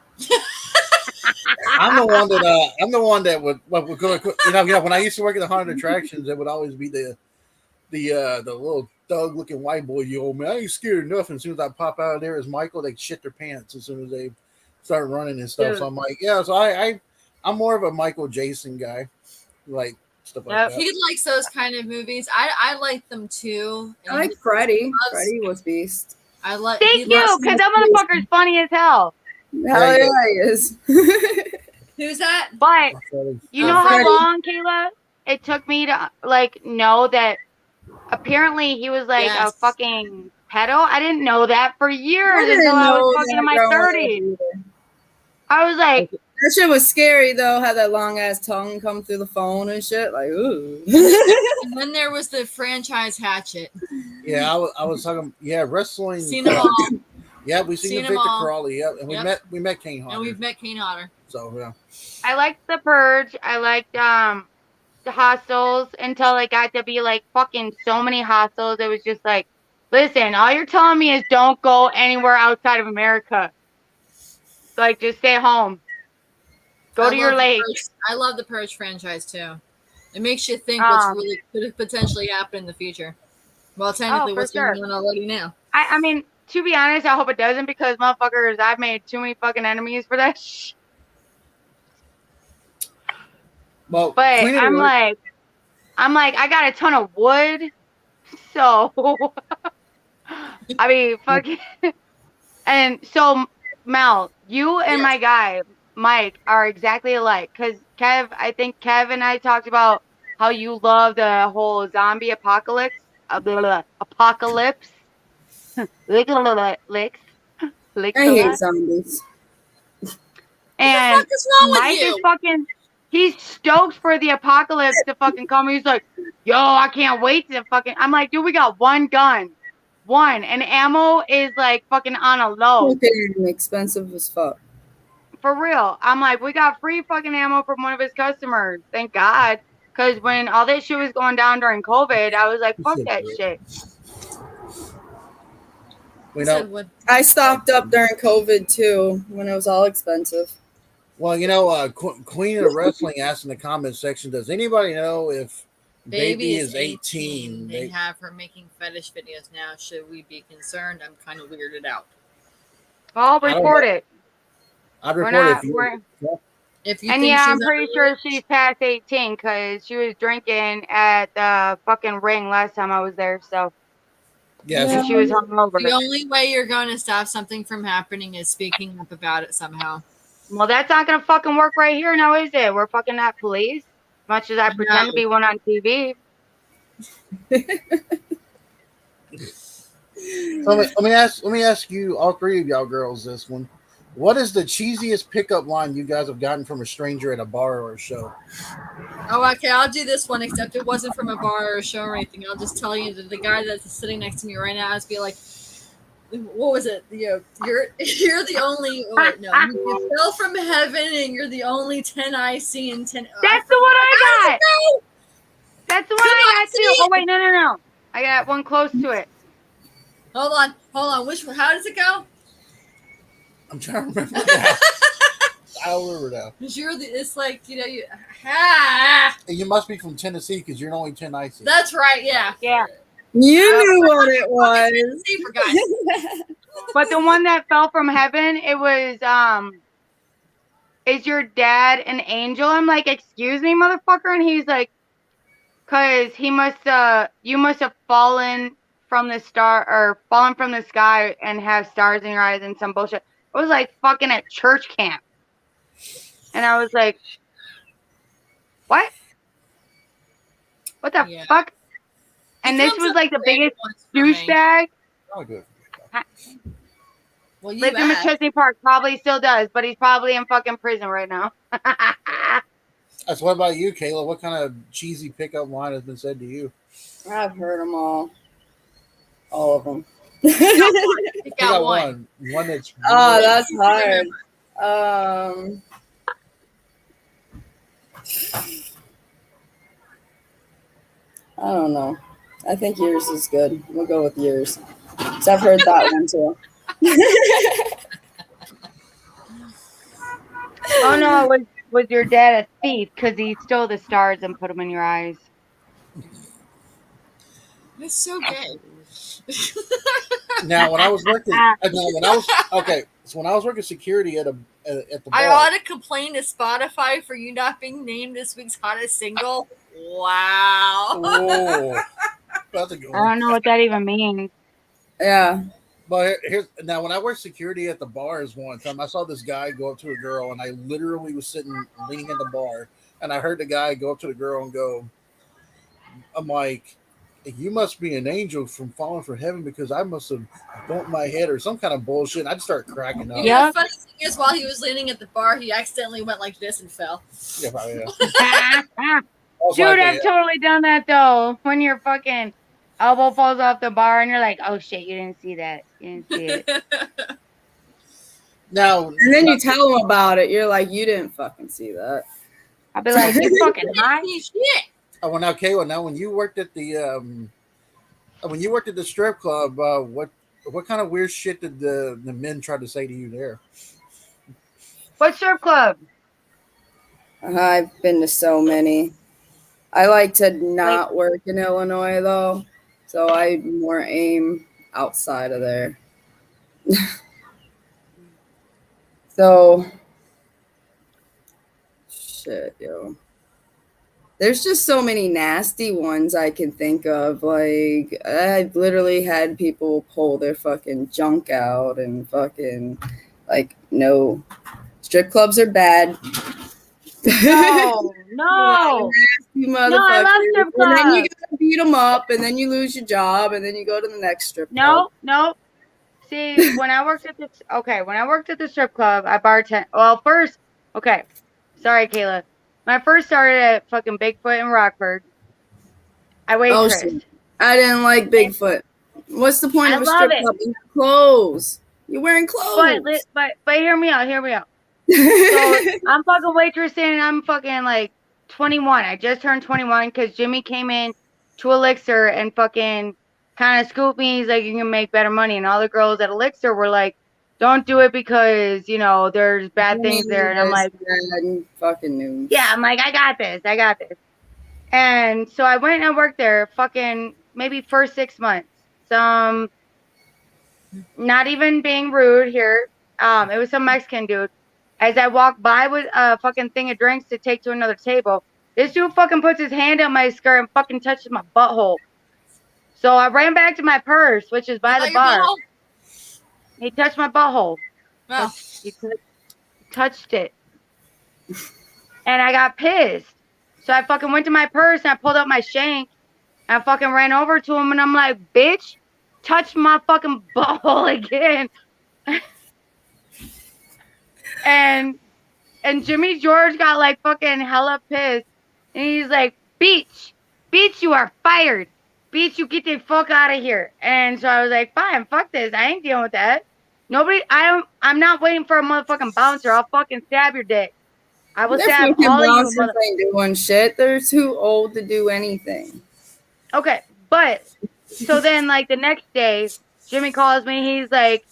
I'm the one that would go. When I used to work at the haunted attractions, it would always be the little thug looking white boy. Man, I ain't scared of nothing. As soon as I pop out of there as Michael, they shit their pants as soon as they start running and stuff. Dude. So I'm like, yeah. So I'm more of a Michael Jason guy, like stuff like Yep. that. He likes those kind of movies. I like them too. I like Freddy. Freddy was beast. I like. Thank you, because that motherfucker's funny as hell. Hell yeah, he is. Who's that? But you know how Freddy. long, Kayla, it took me to like know that apparently he was like Yes. a fucking pedo? I didn't know that for years I didn't until I know was fucking that in my growing up 30s. either. I was like, That shit was scary though. Had that long ass tongue come through the phone and shit. Like, ooh. And then there was the franchise Hatchet. Yeah, I was talking. Yeah, wrestling. Seen them all, Yeah, we seen Seen the them Victor all. Crawley. Yep, and Yep. we met Kane Hodder. and we've met Kane Hodder. So yeah. I liked The Purge. I liked hostels until it got to be like fucking so many hostels. It was just like, listen, all you're telling me is don't go anywhere outside of America. Like, just stay home. Go to your lake. I love the Purge franchise too. It makes you think what's really could potentially happen in the future. Well, technically, what's going on already now. I mean, to be honest, I hope it doesn't because motherfuckers, I've made too many fucking enemies for that shit. Well, but I'm like, I got a ton of wood, so I mean, fucking, and so Mel, you and my guy Mike are exactly alike. Cause I think Kev and I talked about how you love the whole zombie apocalypse. Apocalypse. Licks. I hate zombies. And what the fuck is wrong Mike with you? is fucking. He's stoked for the apocalypse to fucking come. He's like, yo, I can't wait to fucking. I'm like, dude, we got one gun. And ammo is like fucking on a low. Fucking expensive as fuck. For real. I'm like, we got free fucking ammo from one of his customers. Thank God. Because when all this shit was going down during COVID, I was like, fuck that shit. I stocked up during COVID too when it was all expensive. Well, you know, Queen of Wrestling asked in the comment section, does anybody know if Baby is 18? They have her making fetish videos now. Should we be concerned? I'm kind of weirded out. I'll report it. I'd report if you and think I'm pretty sure she's past 18 because she was drinking at the fucking ring last time I was there. So yeah, she was hungover. The only way you're going to stop something from happening is speaking up about it somehow. Well, that's not going to fucking work right here now, is it? We're fucking not police. As much as I pretend to be one on TV. So let me ask you, all three of y'all girls, this one. What is the cheesiest pickup line you guys have gotten from a stranger at a bar or a show? Oh, okay, I'll do this one, except it wasn't from a bar or a show or anything. I'll just tell you that the guy that's sitting next to me right now is be like, what was it? You're the only. Oh, wait, no, you fell from heaven, and you're the only 10 I see in 10. That's the one I got. That's the one I got too. Oh wait, no. I got one close to it. Hold on. Which one? How does it go? I'm trying to remember now. I don't remember now. Because it's like, you. You must be from Tennessee because you're the only 10 I see. That's right, yeah. Yeah. You knew what it was. But the one that fell from heaven, it was, is your dad an angel? I'm like, excuse me, motherfucker? And he's like, because you must have fallen from the sky and have stars in your eyes and some bullshit. It was like fucking at church camp. And I was like, what? What the fuck? And this was like the biggest douchebag. Oh, good. Well, lives in McChesney Park, probably still does, but he's probably in fucking prison right now. So what about you, Kayla? What kind of cheesy pickup line has been said to you? I've heard them all. All of them. I got one. One that's oh, that's hard. I don't know. I think yours is good. We'll go with yours. So I've heard that one too. Oh no, was your dad a thief because he stole the stars and put them in your eyes? That's so gay. Now, when I was working, when I was working security at the bar, I ought to complain to Spotify for you not being named this week's hottest single. Wow. Oh, that's a good one. I don't know what that even means. Yeah. But now, when I worked security at the bars one time, I saw this guy go up to a girl, and I literally was leaning in the bar, and I heard the guy go up to the girl and go, I'm like, you must be an angel from falling from heaven because I must have bumped my head or some kind of bullshit. And I just started cracking up. Yeah. The funny thing is, while he was leaning at the bar, he accidentally went like this and fell. Yeah, probably. Dude, I've totally done that though. When your fucking elbow falls off the bar and you're like, oh shit, you didn't see that. You didn't see it. Now, and then you tell them about it. You're like, you didn't fucking see that. I'll be like, you fucking high? well, now, Kayla, now when you worked at the strip club, what kind of weird shit did the men try to say to you there? What strip club? I've been to so many. I like to Like, not work in Illinois though, so I more aim outside of there. So shit, yo. There's just so many nasty ones I can think of. Like I've literally had people pull their fucking junk out and fucking like no, strip clubs are bad. no, Nasty no, I love motherfuckers. strip And then you clubs. gotta beat them up, and then you lose your job, and then you go to the next strip club. No. See, when I worked at the strip club, I bartend. Well, first, okay, sorry, Kayla. When I first started at fucking Bigfoot in Rockford, I Oh waitressed. shit! I didn't like Bigfoot. What's the point I of a love strip it. club? You have clothes. You're wearing clothes. But hear me out. So I'm fucking waitressing and I'm fucking like 21. I just turned 21 because Jimmy came in to Elixir and fucking kind of scooped me. He's like, you can make better money. And all the girls at Elixir were like, don't do it because, you know, there's bad things there. And I'm like, fucking news. yeah, I'm like, I got this. And so I went and I worked there fucking maybe first 6 months. Some, not even being rude here. It was some Mexican dude. As I walked by with a fucking thing of drinks to take to another table, this dude fucking puts his hand up my skirt and fucking touches my butthole. So I ran back to my purse, which is by the bar. He touched my butthole. Oh. He touched it. And I got pissed. So I fucking went to my purse and I pulled out my shank. And I fucking ran over to him and I'm like, bitch, touch my fucking butthole again. And Jimmy George got like fucking hella pissed. And he's like, Beach, you are fired. Beach, you get the fuck out of here. And so I was like, fine, fuck this. I ain't dealing with that. I'm not waiting for a motherfucking bouncer. I'll fucking stab your dick. I will stab all of you. Ain't doing shit. They're too old to do anything. Okay, but so then like the next day, Jimmy calls me. He's like,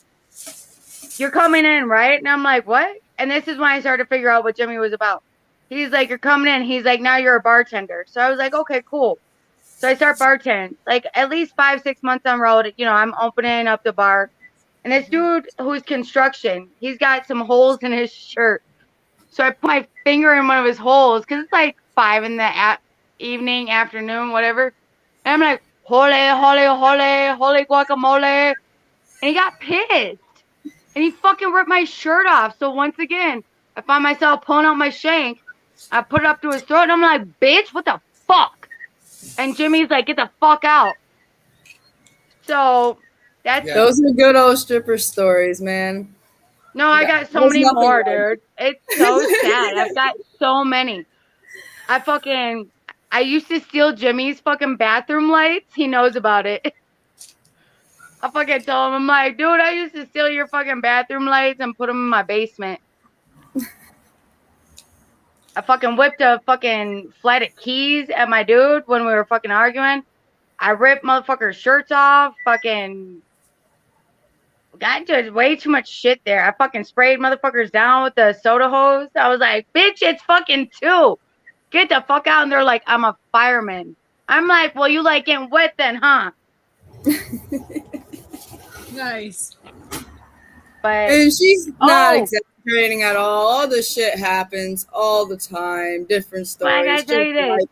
you're coming in, right? And I'm like, what? And this is when I started to figure out what Jimmy was about. He's like, you're coming in. He's like, now you're a bartender. So I was like, okay, cool. So I start bartending. Like at least 5-6 months on road, you know, I'm opening up the bar. And this dude who's construction, he's got some holes in his shirt. So I put my finger in one of his holes because it's like 5 in the evening, afternoon, whatever. And I'm like, holy guacamole. And he got pissed. And he fucking ripped my shirt off. So once again, I find myself pulling out my shank. I put it up to his throat. And I'm like, bitch, what the fuck? And Jimmy's like, get the fuck out. So those are good old stripper stories, man. No, I got so many more, dude. It's so sad. I've got so many. I used to steal Jimmy's fucking bathroom lights. He knows about it. I fucking told him, I'm like, dude, I used to steal your fucking bathroom lights and put them in my basement. I fucking whipped a fucking flight of keys at my dude when we were fucking arguing. I ripped motherfuckers' shirts off. Fucking got into way too much shit there. I fucking sprayed motherfuckers down with the soda hose. I was like, bitch, it's fucking 2. Get the fuck out. And they're like, I'm a fireman. I'm like, well, you like getting wet then, huh? Nice. And she's not exaggerating at all the shit happens all the time, different stories. I gotta tell you this.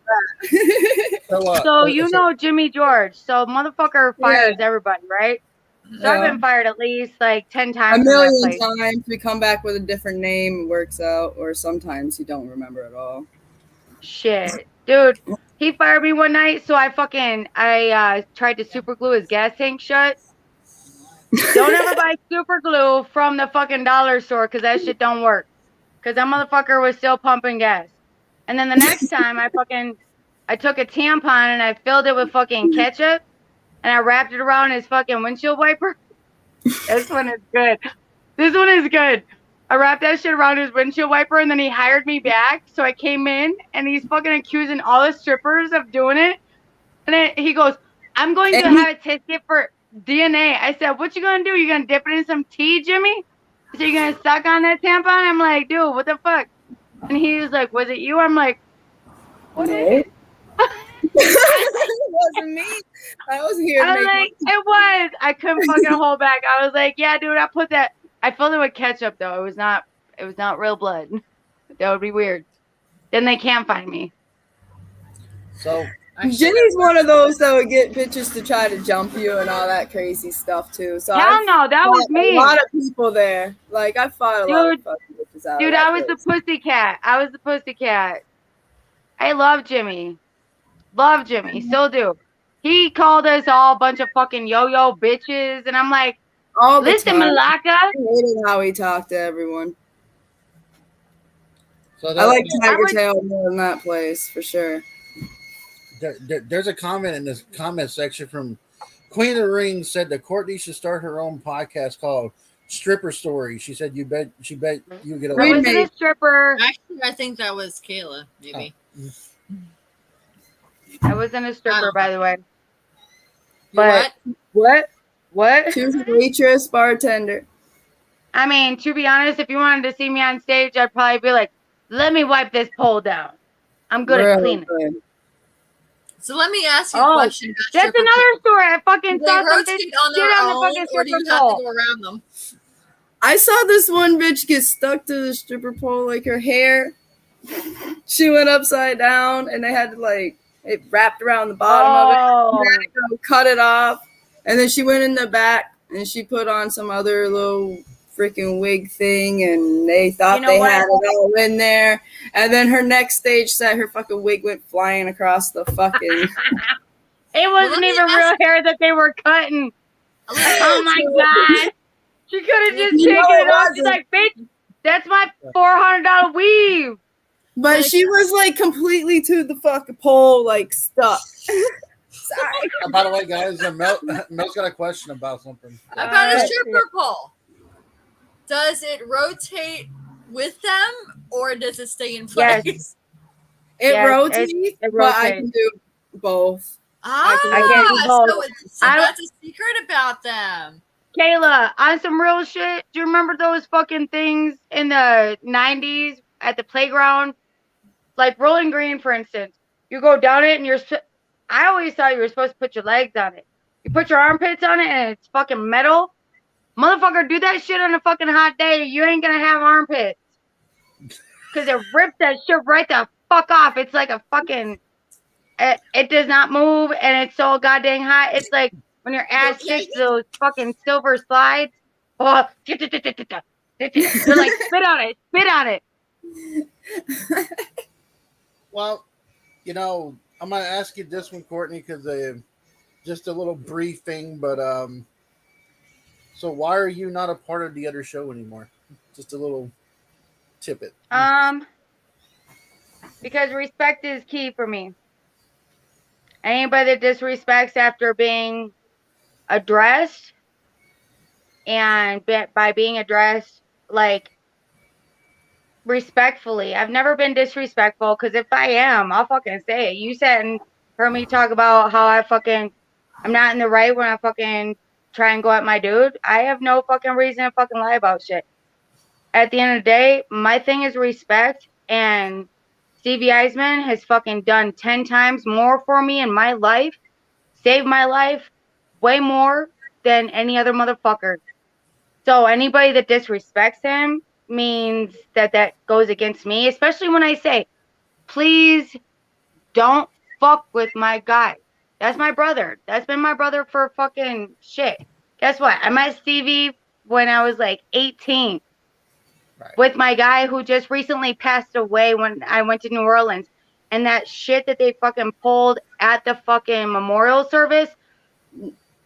Like so you know Jimmy George, so motherfucker fires everybody, right? So I've been fired at least like 10 times. A million times. We come back with a different name, it works out, or sometimes you don't remember at all. Shit, dude, he fired me one night, so I tried to super glue his gas tank shut. Don't ever buy super glue from the fucking dollar store because that shit don't work. Because that motherfucker was still pumping gas. And then the next time I took a tampon and I filled it with fucking ketchup and I wrapped it around his fucking windshield wiper. This one is good. I wrapped that shit around his windshield wiper, and then he hired me back. So I came in, and he's fucking accusing all the strippers of doing it. And then he goes, I'm going to have it tested for DNA. I said, what you gonna do? You gonna dip it in some tea, Jimmy? He said, you gonna suck on that tampon? I'm like, dude, what the fuck? And he was like, was it you? I'm like, what is it? It wasn't me. I was here. I was like, it was. I couldn't fucking hold back. I was like, yeah, dude, I filled it with ketchup though. It was not real blood. That would be weird. Then they can't find me. So Jenny's one of those that would get bitches to try to jump you and all that crazy stuff too. So hell no, that was me. A lot of people there. Like I fought a lot of fucking bitches out. Dude, I was the pussycat. I was the pussycat. I love Jimmy. Love Jimmy. Still do. He called us all a bunch of fucking yo-yo bitches, and I'm like, listen, Malaka. I hated how he talked to everyone. So I like Tiger Tail more than that place for sure. There's a comment in this comment section from Queen of the Ring said that Courtney should start her own podcast called Stripper Story. She said you bet you get a I wasn't a stripper. Actually, I think that was Kayla, maybe. Oh. I wasn't a stripper, by the way. But what? She was a waitress, bartender. I mean, to be honest, if you wanted to see me on stage, I'd probably be like, let me wipe this pole down. I'm good at cleaning. So let me ask you a question. That's another story. I fucking saw something on their own, or do you have to go around them? I saw this one bitch get stuck to the stripper pole, like her hair. She went upside down, and they had to it wrapped around the bottom of it. They had to go cut it off, and then she went in the back and she put on some other little freaking wig thing, and they thought they had it all in there. And then her next stage set, her fucking wig went flying across the fucking. It wasn't even real hair that they were cutting. Oh my god! She could have just taken it off. She's like, bitch, that's my $400 weave. But she was completely to the fucking pole, stuck. Sorry. By the way, guys, Mel's got a question about something. About a stripper pole. Does it rotate with them, or does it stay in place? Yes. It rotates, but I can do both. I can do both. So that's a secret about them. Kayla, on some real shit, do you remember those fucking things in the 90s at the playground? Like Rolling Green, for instance. You go down it and I always thought you were supposed to put your legs on it. You put your armpits on it and it's fucking metal. Motherfucker, do that shit on a fucking hot day. You ain't gonna have armpits. Because it rips that shit right the fuck off. It's like a fucking... It does not move and it's so goddamn hot. It's like when your ass sticks to those fucking silver slides. Oh, they're like, spit on it. Well, I'm going to ask you this one, Courtney, because just a little briefing, but so why are you not a part of the other show anymore? Just a little tippet. Because respect is key for me. Anybody that disrespects after being addressed, and by being addressed, respectfully. I've never been disrespectful, because if I am, I'll fucking say it. You sat and heard me talk about how I'm not in the right when I fucking try and go at my dude. I have no fucking reason to fucking lie about shit. At the end of the day, my thing is respect, and Stevie Eisman has fucking done 10 times more for me in my life, saved my life, way more than any other motherfucker. So anybody that disrespects him means that goes against me, especially when I say, please don't fuck with my guy. That's my brother. That's been my brother for fucking shit. Guess what? I met Stevie when I was 18. Right. With my guy who just recently passed away when I went to New Orleans. And that shit that they fucking pulled at the fucking memorial service,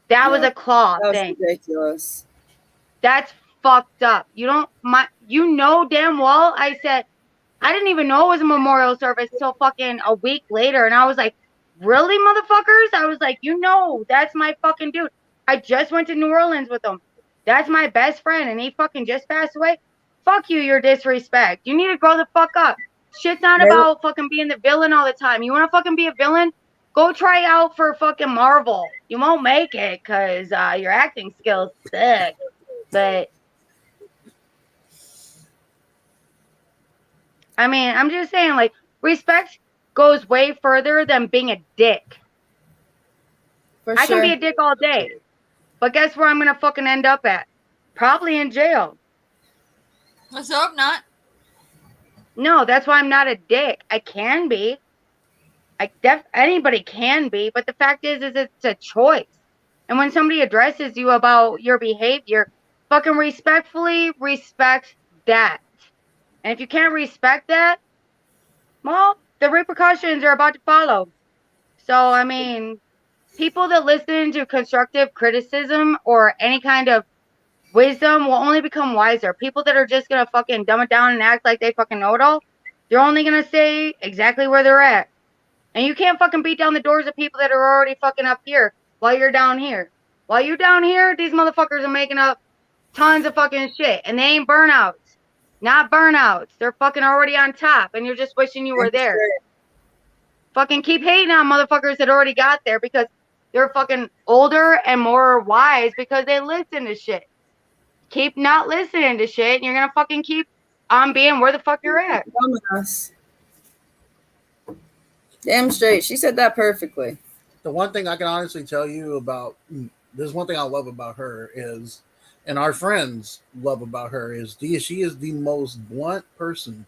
that was a claw thing. Ridiculous. That's fucked up. You know damn well I said, I didn't even know it was a memorial service till fucking a week later. And I was like, really, motherfuckers? I was like, that's my fucking dude. I just went to New Orleans with him. That's my best friend, and he fucking just passed away. fuck you, your disrespect. You need to grow the fuck up. Shit's not about fucking being the villain all the time. You want to fucking be a villain? Go try out for fucking Marvel. You won't make it because your acting skills suck. But I mean, I'm just saying, like, respect goes way further than being a dick. I can be a dick all day. But guess where I'm going to fucking end up at? Probably in jail. Let's hope not. No, that's why I'm not a dick. I can be. Anybody can be, but the fact is it's a choice. And when somebody addresses you about your behavior, fucking respectfully respect that. And if you can't respect that, well, the repercussions are about to follow. So, I mean, people that listen to constructive criticism or any kind of wisdom will only become wiser. People that are just going to fucking dumb it down and act like they fucking know it all, they're only going to stay exactly where they're at. And you can't fucking beat down the doors of people that are already fucking up here while you're down here. While you're down here, these motherfuckers are making up tons of fucking shit. And they ain't burnouts. Not burnouts. They're fucking already on top. And you're just wishing you were there. Fucking keep hating on motherfuckers that already got there because they're fucking older and more wise because they listen to shit. Keep not listening to shit and you're gonna fucking keep on being where the fuck you're at. Damn straight. She said that perfectly. The one thing I can honestly tell you about, there's one thing I love about her is, and our friends love about her is, she is the most blunt person.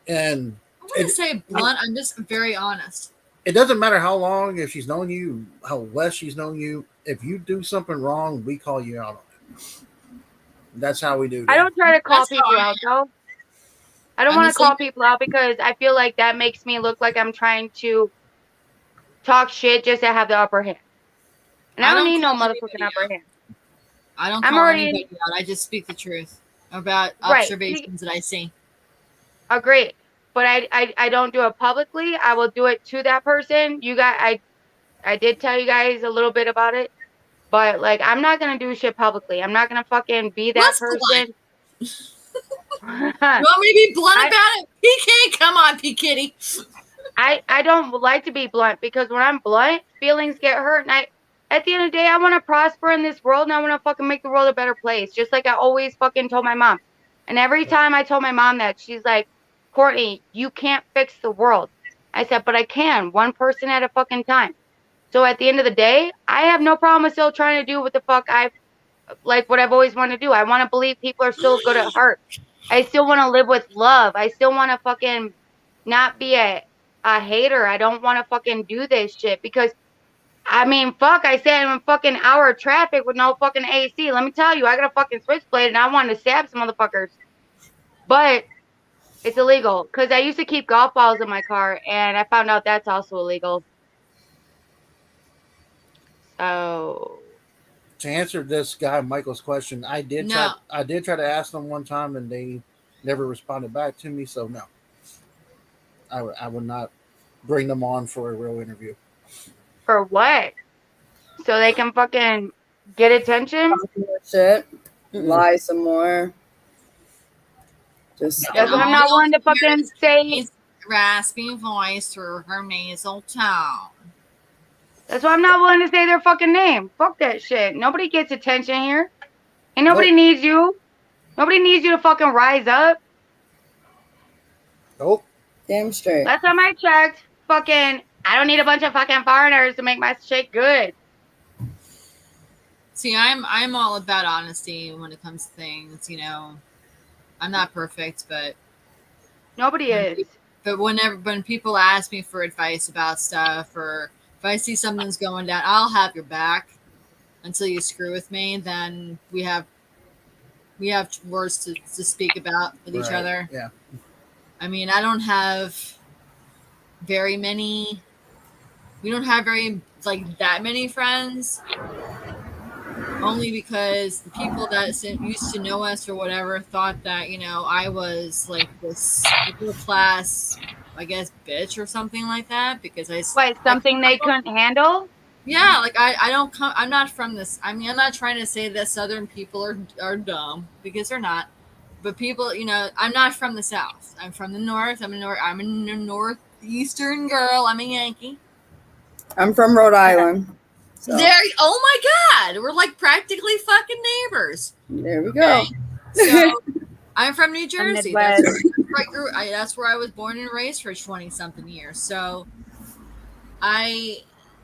And I wouldn't say blunt. I'm just very honest. It doesn't matter how long, if she's known you, how less she's known you. If you do something wrong, we call you out on it. That's how we do that. I don't try to call people out, though. I don't want to call people out because I feel like that makes me look like I'm trying to talk shit just to have the upper hand. And I don't need no motherfucking upper hand. I don't call anybody out. I just speak the truth about observations that I see. Agreed. But I don't do it publicly. I will do it to that person. You guys, I did tell you guys a little bit about it. But, like, I'm not going to do shit publicly. I'm not going to fucking be that person. You want me to be blunt about it? PK, come on, P Kitty. I don't like to be blunt because when I'm blunt, feelings get hurt. And at the end of the day, I want to prosper in this world and I want to fucking make the world a better place. Just like I always fucking told my mom. And every time I told my mom that, she's like, Courtney, you can't fix the world. I said, but I can, one person at a fucking time. So at the end of the day, I have no problem still trying to do what the fuck what I've always wanted to do. I want to believe people are still good at heart. I still want to live with love. I still want to fucking not be a hater. I don't want to fucking do this shit because, I mean, fuck, I sat in a fucking hour of traffic with no fucking AC. Let me tell you, I got a fucking switchblade and I wanted to stab some motherfuckers. But it's illegal because I used to keep golf balls in my car and I found out that's also illegal. So, to answer this guy Michael's question, I did try to ask them one time and they never responded back to me. So no, I would not bring them on for a real interview. For what? So they can fucking get attention? Shit, lie some more. That's what I'm not one to fucking say. Raspy voice through her nasal tone. That's why I'm not willing to say their fucking name. Fuck that shit. Nobody gets attention here. And nobody needs you. Nobody needs you to fucking rise up. Nope. Damn straight. Last time I checked, fucking, I don't need a bunch of fucking foreigners to make my shit good. See, I'm all about honesty when it comes to things, you know. I'm not perfect, but nobody is. But when people ask me for advice about stuff, or if I see something's going down, I'll have your back until you screw with me. Then we have words to speak about with each other. Yeah. I mean, I don't have very many. We don't have that many friends. Only because the people that used to know us or whatever thought that, you know, I was like this middle class, I guess, bitch or something like that. Because something they couldn't handle? Yeah, like I don't come. I'm not from this. I mean, I'm not trying to say that Southern people are dumb because they're not. but people, I'm not from the South. I'm from the North. I'm a northeastern girl. I'm a Yankee. I'm from Rhode Island. So There. Oh my God, we're like practically fucking neighbors. there we go. So I'm from New Jersey. Midwest. That's where I was born and raised for 20-something years. So I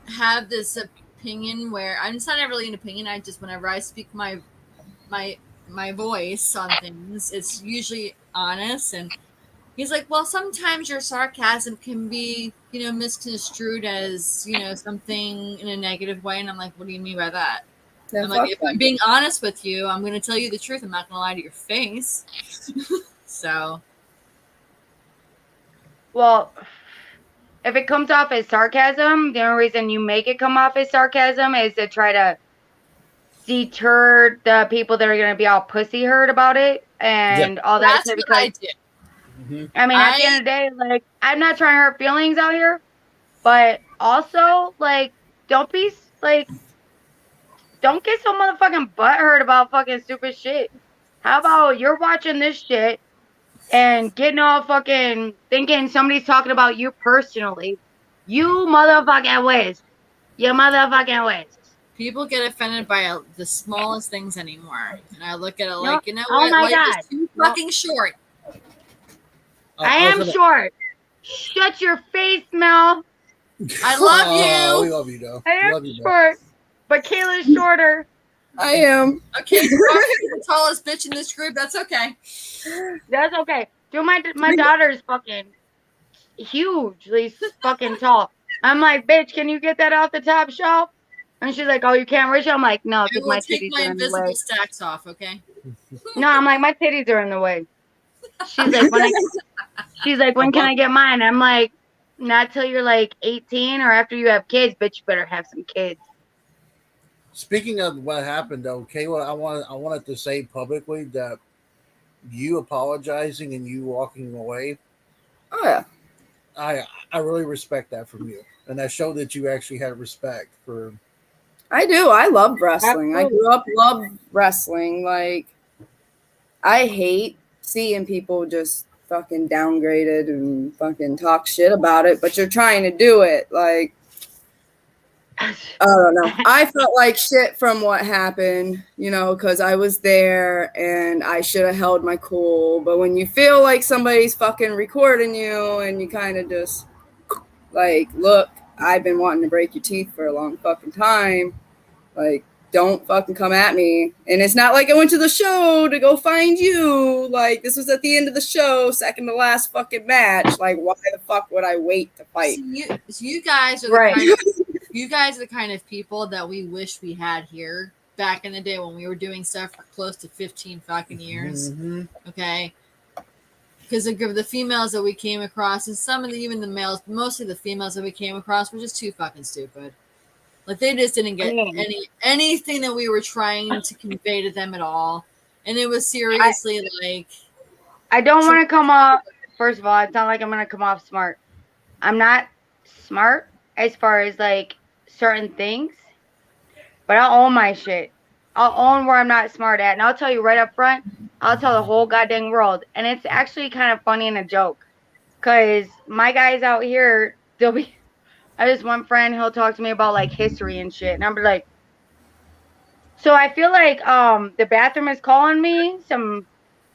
have this opinion where it's not really an opinion. I just, whenever I speak my voice on things, it's usually honest. And he's like, well, sometimes your sarcasm can be, misconstrued as, something in a negative way. And I'm like, what do you mean by that? Yeah, I'm like, if fuck I'm being honest with you, I'm going to tell you the truth. I'm not going to lie to your face. So, Well, if it comes off as sarcasm, the only reason you make it come off as sarcasm is to try to deter the people that are going to be all pussy hurt about it and all that that's shit. what Because I do. Mhm. I mean, at the end of the day, like, I'm not trying to hurt feelings out here, but also, like, don't be like, don't get so motherfucking butthurt about fucking stupid shit. How about you're watching this shit and getting all fucking thinking somebody's talking about you personally? You motherfucking whiz. You motherfucking whiz. People get offended by the smallest things anymore. And I look at it No, like, you know oh what? my Life God. is too No. fucking short. I am short. Shut your face, Mel. I love Oh, we you. love you, though. I am Love you, though. short, but Kayla's shorter. I am. Okay, so I'm the tallest bitch in this group. That's okay. That's okay. Dude, my daughter's fucking hugely fucking tall. I'm like, bitch, can you get that off the top shelf? And she's like, oh, you can't reach it? I'm like, no, I because will my take titties my are in the invisible way. stacks off, okay? No, I'm like, my titties are in the way. She's like, when can I get mine? I'm like, not till you're like 18 or after you have kids, bitch, you better have some kids. Speaking of what happened, though, Kayla, I wanted to say publicly that you apologizing and you walking away, Oh yeah. I really respect that from you, and that showed that you actually had respect for. I do. I love wrestling. I Absolutely. grew up love wrestling. Like, I hate seeing people just fucking downgraded and fucking talk shit about it, but you're trying to do it. Like, I don't know. I felt like shit from what happened, because I was there and I should have held my cool. But when you feel like somebody's fucking recording you and you kind of just like, look, I've been wanting to break your teeth for a long fucking time. Like, don't fucking come at me. And it's not like I went to the show to go find you. Like, this was at the end of the show, second to last fucking match. Like, why the fuck would I wait to fight? So you guys are the Right. you guys are the kind of people that we wish we had here back in the day when we were doing stuff for close to 15 fucking years. Mhm. Okay. Because the females that we came across, and some of even the males, but mostly the females that we came across were just too fucking stupid. Like, they just didn't get anything that we were trying to convey to them at all. And it was seriously like, I don't want to come off, first of all, it's not like I'm going to come off smart. I'm not smart as far as like certain things, but I'll own my shit. I'll own where I'm not smart at. And I'll tell you right up front, I'll tell the whole goddamn world. And it's actually kind of funny and a joke. Because my guys out here, I just one friend, he'll talk to me about like history and shit. And I'm like, so I feel like the bathroom is calling me I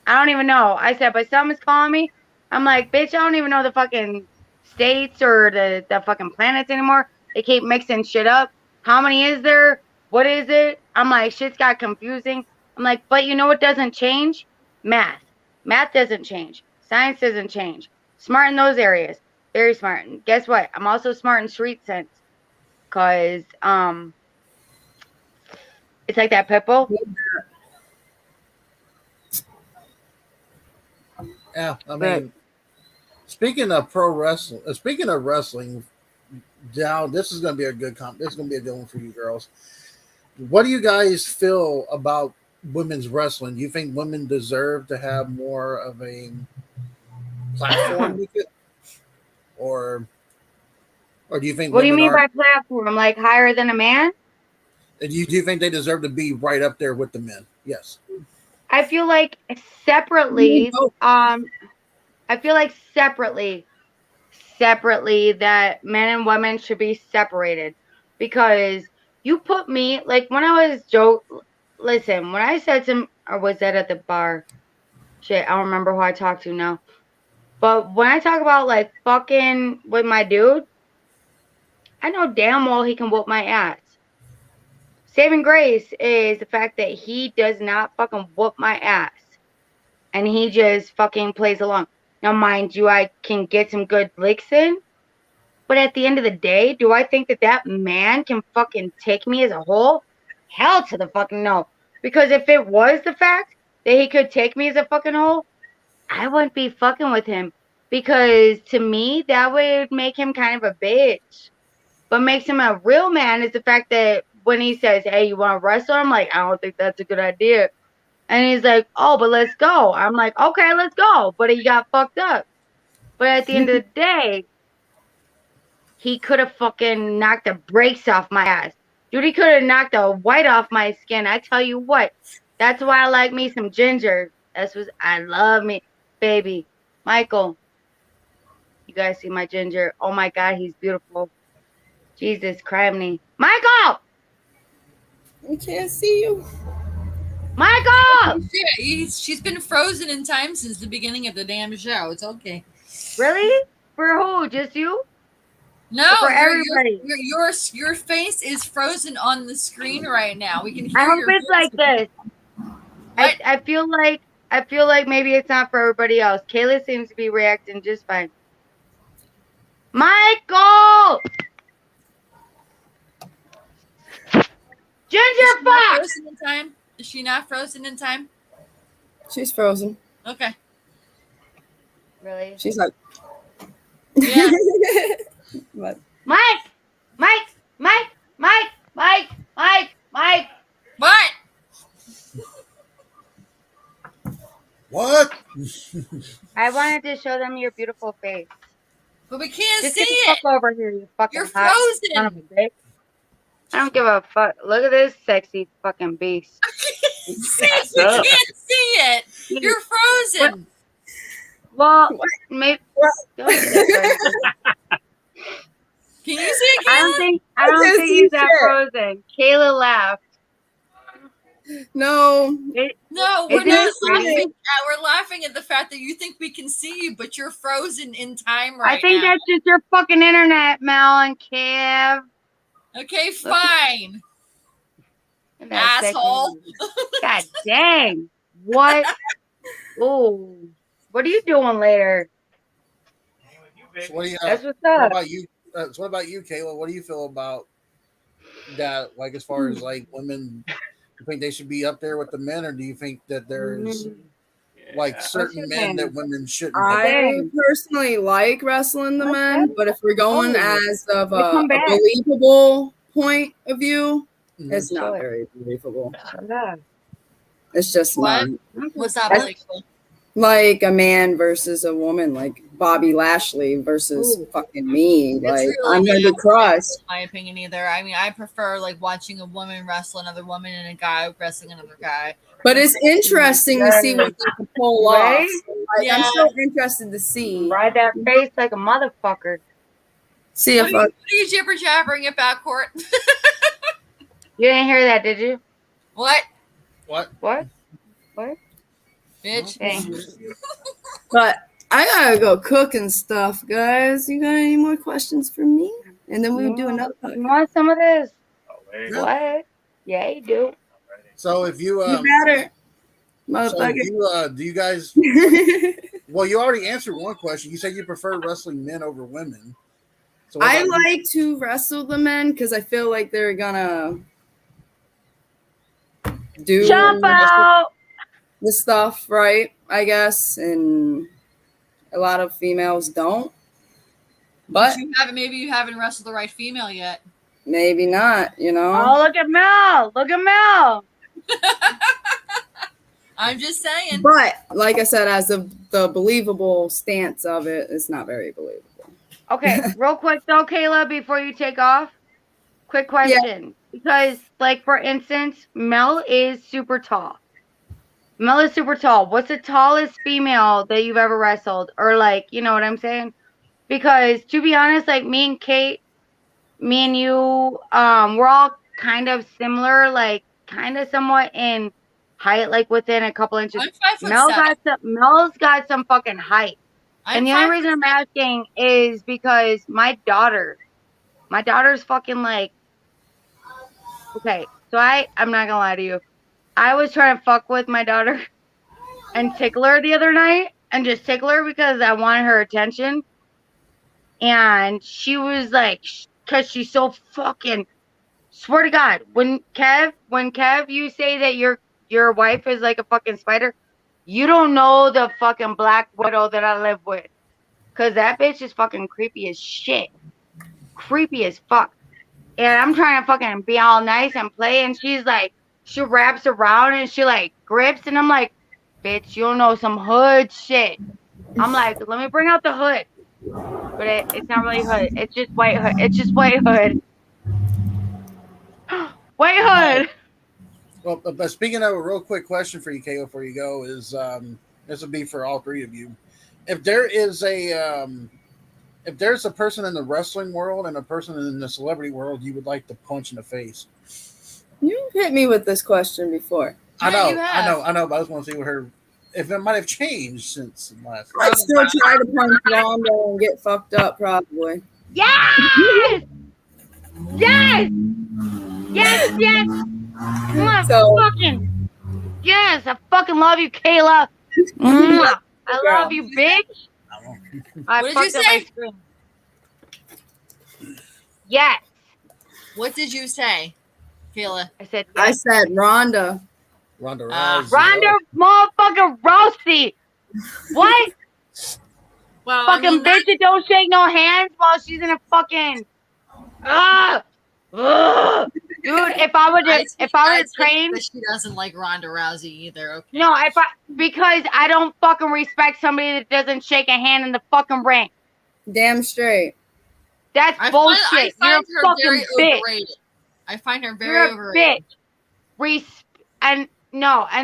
don't even know. I said, but something's calling me. I'm like, bitch, I don't even know the fucking states or the fucking planets anymore. They keep mixing shit up. How many is there? What is it? I'm like, shit's got confusing. I'm like, but you know what doesn't change? Math. Math doesn't change. Science doesn't change. Smart in those areas. Very smart. And guess what? I'm also smart in street sense. Cause it's like that Pitbull. Yeah, I mean, speaking of wrestling, now this is going to be a good this is going to be a good one for you girls. What do you guys feel about women's wrestling? Do you think women deserve to have more of a platform with it, or do you think? What do you mean are, by platform? Like higher than a man? do you think they deserve to be right up there with the men? Yes. I feel like separately, I feel like separately that men and women should be separated because you put me like when I was listen, when I said some or was that at the bar? Shit, I don't remember who I talked to now. But when I talk about like fucking with my dude, I know damn well he can whoop my ass. Saving grace is the fact that he does not fucking whoop my ass. And he just fucking plays along. Now, mind you, I can get some good licks in. But at the end of the day, do I think that that man can fucking take me as a whole? Hell to the fucking no. Because if it was the fact that he could take me as a fucking whole, I wouldn't be fucking with him. Because to me, that would make him kind of a bitch. What makes him a real man is the fact that when he says, hey, you want to wrestle? I'm like, I don't think that's a good idea. And he's like, oh, but let's go. I'm like, okay, let's go. But he got fucked up. But at the end of the day, he could have fucking knocked the brakes off my ass. Dude, he could have knocked the white off my skin. I tell you what. That's why I like me some ginger. I love me. Baby. Michael. You guys see my ginger? Oh my God, he's beautiful. Jesus, criminy. Michael! We can't see you. Michael! She's been frozen in time since the beginning of the damn show. It's okay. Really? For who? Just you? No, for everybody. Your face is frozen on the screen right now. We can hear. I hope your it's like this. I feel like maybe it's not for everybody else. Kayla seems to be reacting just fine. Michael! Ginger Fox! Frozen in time? Is she not frozen in time? She's frozen. Okay. Really? She's like, yeah. What? Mike! What? What? I wanted to show them your beautiful face. But we can't Just see get the it. fuck over here, you fucking You're hot son of frozen. a bitch. I don't give a fuck. Look at this sexy fucking beast. We can't see it. You're frozen. Well, maybe. Don't do that, Brandon. Can you see it, Kayla? I don't think he's that frozen. Kayla laughed. No. No, we're Isn't not it crazy? laughing. We're laughing at the fact that you think we can see you, but you're frozen in time right I think now. that's just your fucking internet, Mel and Kev. Okay, fine. And that Asshole. sexy- God dang. What? Ooh. What are you doing later? So what do you, That's what's what up. about you? So what about you, Kayla? What do you feel about that? Like, as far as like women, you think they should be up there with the men, or do you think that there's like certain your men name? that women shouldn't? I personally like wrestling the men, but if we're going as of a come back. believable point of view, Mhm. it's not Sure. very believable. Yeah. It's just What? not. What's that like? Like a man versus a woman, like Bobby Lashley versus fucking me. It's Like really I'm gonna be not crushed. my opinion either. I mean, I prefer like watching a woman wrestle another woman and a guy wrestling another guy. But it's interesting to see what they can pull Right? off. Like, Yeah. I'm so interested to see. Ride that face like a motherfucker. See What if are you jibber jabbering about, Court? You didn't hear that, did you? What? What? What? Bitch. Dang. but I gotta go cook and stuff, guys. You got any more questions for me? And then we'll do another You podcast. want some of this? Yeah. What? Yeah, you do. So if you You better, so motherfucker. if do you guys? Well, you already answered one question. You said you prefer wrestling men over women. So what I about you? like to wrestle the men because I feel like they're gonna do Jump out. the stuff right, I guess, and a lot of females don't. But Maybe you haven't wrestled the right female yet. maybe not, you know. Oh, look at Mel. Look at Mel. I'm just saying. But like I said, as the believable stance of it, it's not very believable. Okay, real quick though, Kayla, before you take off, quick question. Because, like, for instance, Mel is super tall. Mel is super tall. What's the tallest female that you've ever wrestled? Or like, you know what I'm saying? Because to be honest, like me and Kate, me and you, we're all kind of similar, like kind of somewhat in height, like within a couple inches. I'm 5'7". Mel's got some fucking height. I'm And the only reason 5'7". I'm asking is because my daughter's fucking like, okay, so I'm not gonna lie to you. I was trying to fuck with my daughter and tickle her the other night and just tickle her because I wanted her attention. And she was like, because she's so fucking, swear to God, when Kev, you say that your wife is like a fucking spider, you don't know the fucking black widow that I live with. Because that bitch is fucking creepy as shit. Creepy as fuck. And I'm trying to fucking be all nice and play, and she's like, she wraps around and she like grips, and I'm like, bitch, you don't know some hood shit. I'm like, let me bring out the hood. But it's not really hood. It's just white hood. It's just white hood. White hood. Well, but speaking of, a real quick question for you, Kayla, before you go, is this would be for all three of you. If there is if there's a person in the wrestling world and a person in the celebrity world you would like to punch in the face. You hit me with this question before. I Yeah, know, you I have. know, I know, but I just want to see what her, if it might have changed since the last. I'd still try to punch Rondo and get fucked up, probably. Yes! Yes! Yes, yes! So- Fucking yes! I fucking love you, Kayla. Mwah. I love you, bitch. I What did you fucked up my say? screen. Yes. What did you say, Kayla? I said I yes. said Rhonda. Ronda Ah. Rousey. Ronda motherfucking Rousey. What? Well, Fucking bitch that don't shake no hands while she's in a fucking ugh. Dude, if I would have trained, that she doesn't like Ronda Rousey either. Okay. no, because I don't fucking respect somebody that doesn't shake a hand in the fucking ring. Damn straight. That's bullshit. I You're find a her fucking very bitch. overrated. I find her very You're a overrated. bitch. And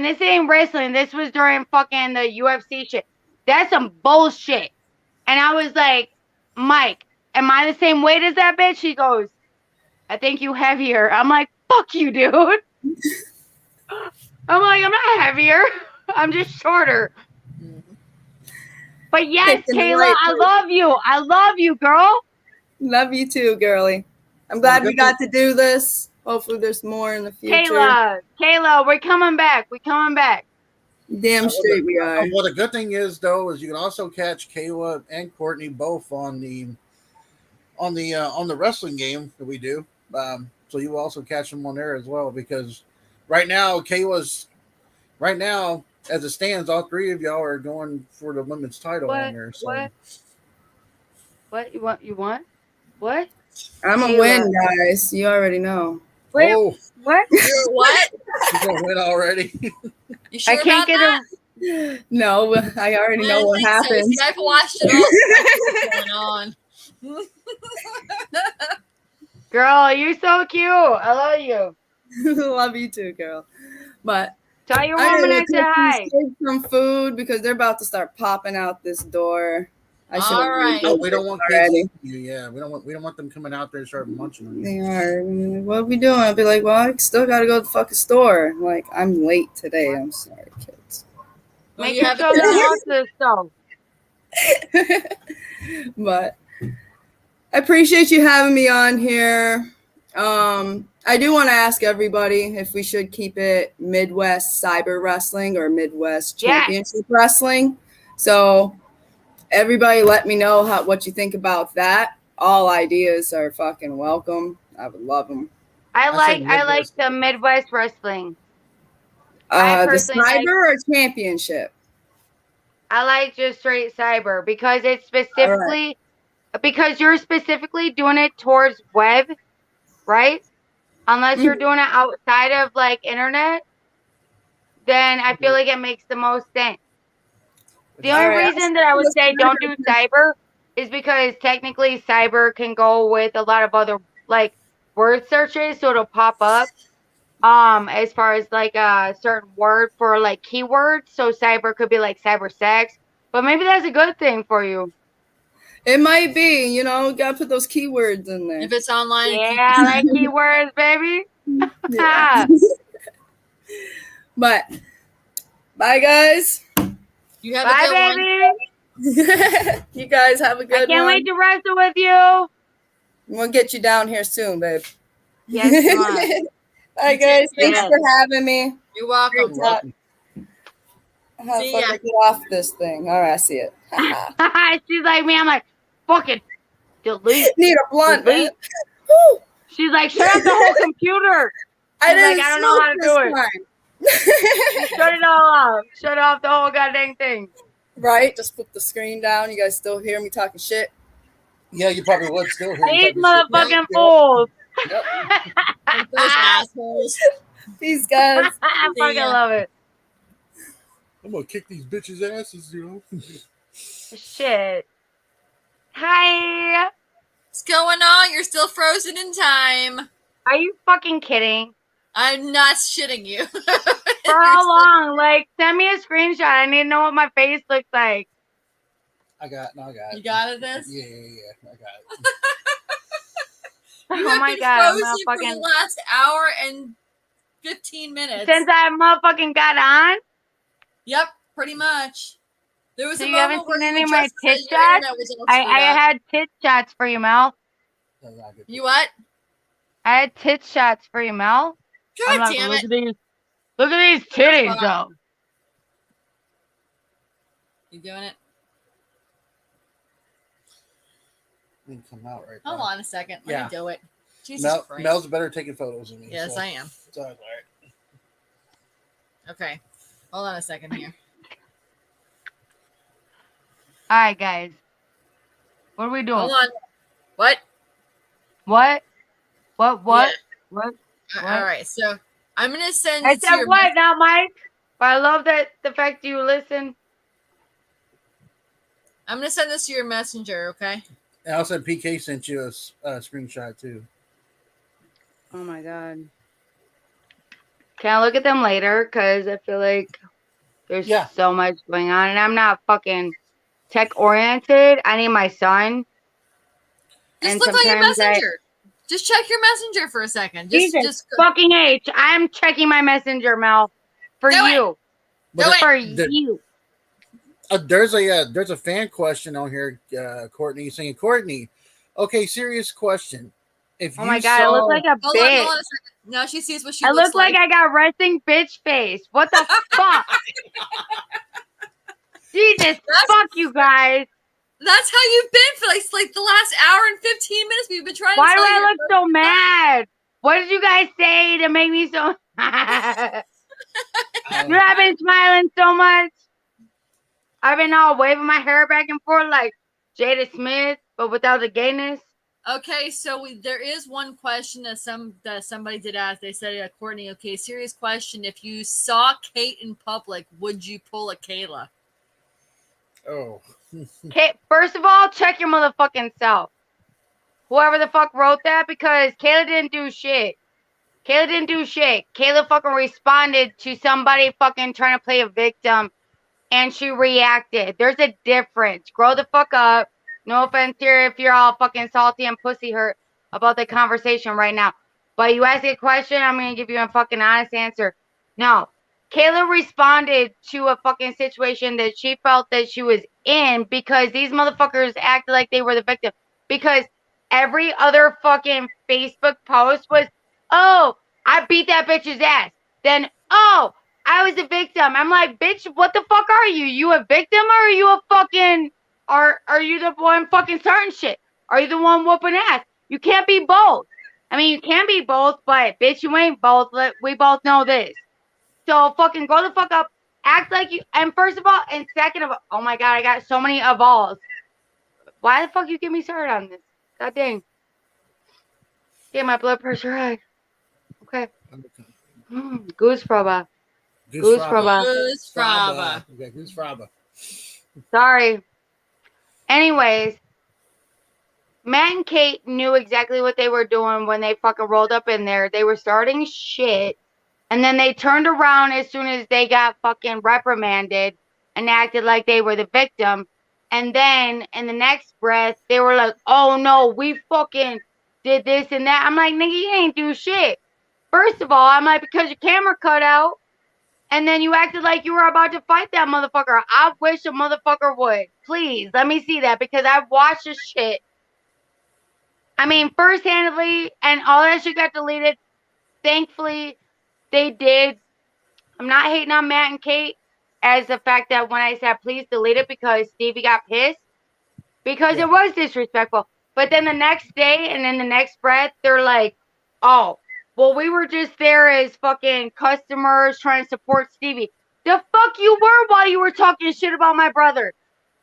this ain't wrestling. This was during fucking the UFC shit. That's some bullshit. And I was like, Mike, am I the same weight as that bitch? He goes, I think you heavier. I'm like, fuck you, dude. I'm like, I'm not heavier. I'm just shorter. But yes, Picking the Kayla, right I place. love you. I love you, girl. Love you too, girly. I'm glad we got to do this. Hopefully there's more in the future. Kayla, we're coming back. We're coming back. Damn straight we are. Well, the good thing is though is you can also catch Kayla and Courtney both on the wrestling game that we do. So you will also catch them on there as well because right now as it stands, all three of y'all are going for the women's title on there. So. What you want? What? I'm a Kayla. win, guys. You already know. Wait, Oh, what? You're what? she's gonna win already. You sure I can't about get that? No, I already know what I think so. happens. See, I've watched it all. What's going on? Girl, you're so cute. I love you. Love you too, girl. But Tell your I woman I gotta said take hi. these kids some food because they're about to start popping out this door. I should All right. No, we don't want already. kids. Yeah, we don't want them coming out there and start munching on you. They are. What are we doing? I'll be like, well, I still gotta go to the fucking store. I'm like, I'm late today. I'm sorry, kids. Well, Make you sure have children watch this stuff. But I appreciate you having me on here. I do want to ask everybody if we should keep it Midwest Cyber Wrestling or Midwest Championship Wrestling. So everybody let me know what you think about that. All ideas are fucking welcome. I would love them. I like the Midwest wrestling. I The personally Cyber or Championship? I like just straight cyber because it's specifically because you're specifically doing it towards web, right? Unless you're doing it outside of like internet, then I feel like it makes the most sense. The only reason that I would say don't do cyber is because technically cyber can go with a lot of other like word searches, so it'll pop up. as far as like a certain word for like keywords. So cyber could be like cyber sex, but maybe that's a good thing for you. It might be, you know, gotta put those keywords in there. If it's online, Yeah, I like keywords, baby. Yeah. But bye, guys. you have a Bye, good one. baby. You guys have a I good can't one. wait to wrestle with you. We'll get you down here soon, babe. Yes, you are. Bye, guys. Thanks Yes. for having me. You're welcome. You're welcome. How the See fuck ya. I get off this thing? All right, I see it. She's like me. I'm like, fucking delete. Need a blunt, man. Delete. Woo. She's like, shut off the whole computer. I She's didn't like, I don't know how to do it. it. Shut it all off. Shut off the whole goddamn thing. Right? Just flip the screen down. You guys still hear me talking shit? Yeah, you probably would still hear. These me talking shit. motherfucking Yep. fools. Yep. Like those assholes. Peace, guys. I See fucking ya. love it. I'm gonna kick these bitches' asses, you know. Shit. Hi. What's going on? You're still frozen in time. Are you fucking kidding? I'm not shitting you. For how long? Like, send me a screenshot. I need to know what my face looks like. I got it. You got it, this? Yeah. I got it. You Oh have my been god, I'm frozen not for fucking. the last hour and 15 minutes. Since I motherfucking got on? Yep, pretty much. There was So a you haven't moment where seen you any of my just tit said your shots? internet was all I screwed up. had tit shots for you, Mel. That's not good. You what? I had tit shots for you, Mel. I'm God like, damn look it. at these. Look at these titties, though. You doing it? Didn't come out right. Hold now. on a second. Let Yeah. me do it. Jesus Christ. Mel's better taking photos than me. Yes, so. I am. So it's all right. Okay. Hold on a second here. All right, guys. What are we doing? Hold on. What? What? What? Yeah. What? What? All right. So I'm going to send I it to said your what now, Mike? But I love that the fact you listen. I'm going to send this to your messenger, okay? And also, PK sent you a screenshot too. Oh my god. Can I look at them later? Because I feel like there's so much going on, and I'm not fucking tech oriented. I need my son. Just look at your messenger. Just check your messenger for a second. Just fucking H. I'm checking my messenger, Mel. For you. For you. There's a fan question on here, Courtney, saying, Courtney, okay, serious question. If oh my god, I look like a bitch. Hold on a second. Now she sees what she I looks look like I got resting bitch face. What the fuck? Jesus, fuck you guys. That's how you've been for like the last hour and 15 minutes. We've been trying to Why tell do you. I look so mad? What did you guys say to make me so I've been smiling so much. I've been all waving my hair back and forth like Jada Smith, but without the gayness. Okay, so there is one question that somebody did ask. They said, Courtney, okay, serious question. If you saw Kate in public, would you pull a Kayla? Oh. Okay, first of all, check your motherfucking self. Whoever the fuck wrote that, because Kayla didn't do shit. Kayla fucking responded to somebody fucking trying to play a victim, and she reacted. There's a difference. Grow the fuck up. No offense here if you're all fucking salty and pussy hurt about the conversation right now. But you ask a question, I'm going to give you a fucking honest answer. No. Kayla responded to a fucking situation that she felt that she was in because these motherfuckers acted like they were the victim. Because every other fucking Facebook post was, oh, I beat that bitch's ass. Then, oh, I was a victim. I'm like, bitch, what the fuck are you? You a victim or are you a fucking... Are you the one fucking starting shit? Are you the one whooping ass? You can't be both. I mean, you can be both, but bitch, you ain't both. We both know this. So fucking grow the fuck up. Act like you. And first of all, and second of all, oh my god, I got so many evolves. Why the fuck you get me started on this? God dang. Get my blood pressure high. Okay. Goose fraba. Goose fraba. Goose fraba. Okay, goose fraba. Sorry. Anyways, Matt and Kate knew exactly what they were doing when they fucking rolled up in there. They were starting shit. And then they turned around as soon as they got fucking reprimanded and acted like they were the victim. And then in the next breath, they were like, oh no, we fucking did this and that. I'm like, nigga, you ain't do shit. First of all, I'm like, because your camera cut out. And then you acted like you were about to fight that motherfucker. I wish a motherfucker would. Please, let me see that because I've watched this shit. I mean, first-handedly, and all that shit got deleted. Thankfully, they did. I'm not hating on Matt and Kate as the fact that when I said please delete it because Stevie got pissed because it was disrespectful. But then the next day and in the next breath, they're like, oh, well, we were just there as fucking customers trying to support Stevie. The fuck you were while you were talking shit about my brother.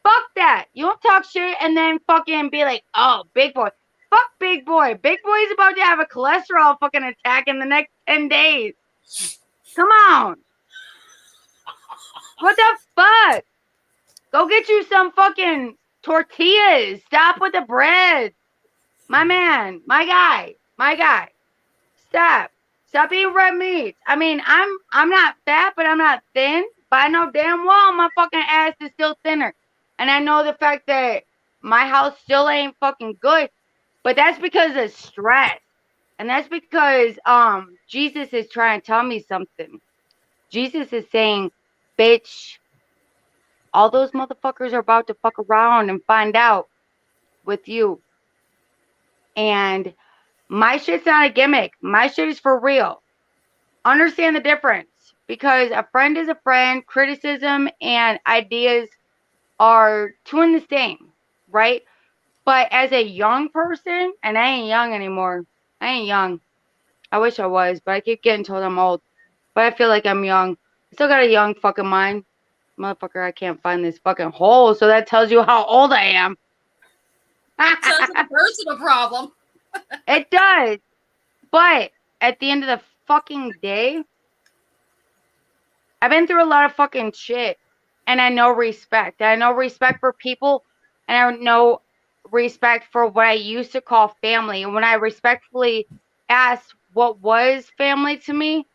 Fuck that. You don't talk shit and then fucking be like, oh, big boy. Fuck big boy. Big boy's about to have a cholesterol fucking attack in the next 10 days. Come on. What the fuck? Go get you some fucking tortillas. Stop with the bread. My man. My guy. Stop. Stop eating red meat. I mean, I'm not fat, but I'm not thin. But I know damn well my fucking ass is still thinner. And I know the fact that my house still ain't fucking good. But that's because of stress. And that's because Jesus is trying to tell me something. Jesus is saying, bitch, all those motherfuckers are about to fuck around and find out with you. And my shit's not a gimmick. My shit is for real. Understand the difference. Because a friend is a friend. Criticism and ideas are two in the same, right? But as a young person, and I ain't young anymore. I ain't young. I wish I was, but I keep getting told I'm old. But I feel like I'm young. I still got a young fucking mind. Motherfucker, I can't find this fucking hole, so that tells you how old I am. So it's a personal problem. It does. But at the end of the fucking day, I've been through a lot of fucking shit. And I know respect. I know respect for people. And I know respect for what I used to call family. And when I respectfully asked what was family to me,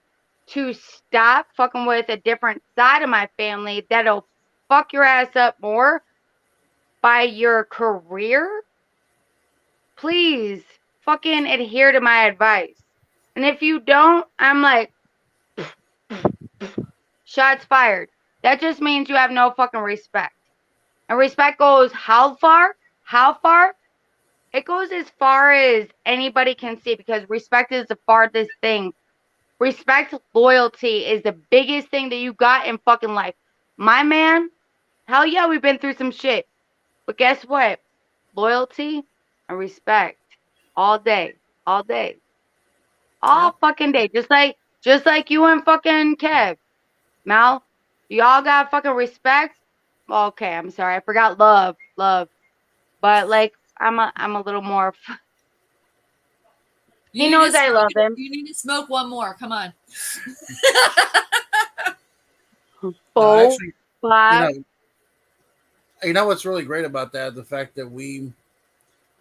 to stop fucking with a different side of my family that'll fuck your ass up more by your career, please fucking adhere to my advice. And if you don't, I'm like, shots fired. That just means you have no fucking respect. And respect goes how far? How far? It goes as far as anybody can see because respect is the farthest thing. Respect, loyalty is the biggest thing that you got in fucking life. My man, hell yeah, we've been through some shit. But guess what? Loyalty and respect. All day. All day. All fucking day. Just like you and fucking Kev. Mal, y'all got fucking respect? Okay, I'm sorry. I forgot love. Love. But like I'm a little more he knows I love him. You need to smoke one more. Come on. No, actually, you know what's really great about that? The fact that we,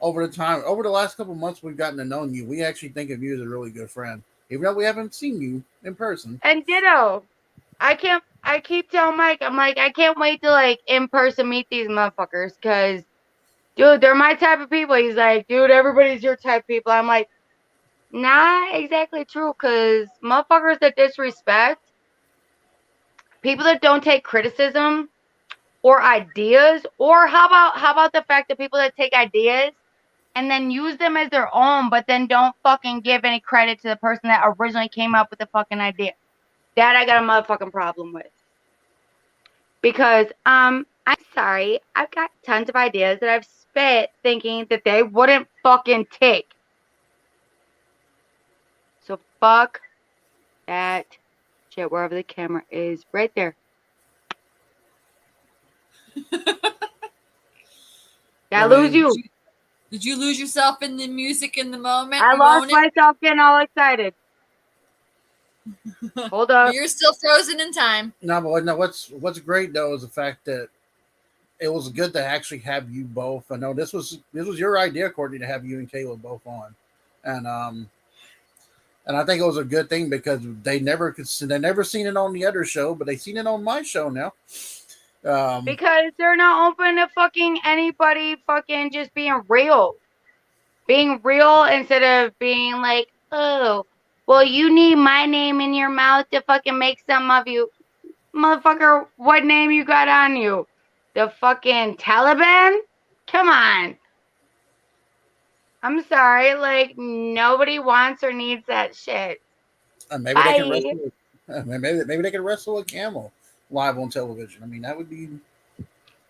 over the last couple of months, we've gotten to know you. We actually think of you as a really good friend, even though we haven't seen you in person. And ditto. I keep telling Mike, I'm like, I can't wait to like in person meet these motherfuckers because, dude, they're my type of people. He's like, dude, everybody's your type of people. I'm like, not exactly true because motherfuckers that disrespect, people that don't take criticism or ideas, or how about the fact that people that take ideas and then use them as their own, but then don't fucking give any credit to the person that originally came up with the fucking idea. That I got a motherfucking problem with. Because, I'm sorry, I've got tons of ideas that I've spit thinking that they wouldn't fucking take. So fuck that shit wherever the camera is. Right there. I lose you. Did you lose yourself in the music in the moment? I lost myself getting all excited. Hold up. You're still frozen in time. No, but no, what's great though is the fact that it was good to actually have you both. I know this was your idea, Courtney, to have you and Kayla both on, and And I think it was a good thing because they never seen it on the other show, but they seen it on my show now. Because they're not open to fucking anybody fucking just being real. Being real instead of being like, oh, well, you need my name in your mouth to fucking make some of you. Motherfucker, what name you got on you? The fucking Taliban? Come on. I'm sorry, like, nobody wants or needs that shit. Maybe they can Bye. wrestle. Maybe they can wrestle a camel live on television. I mean, that would be.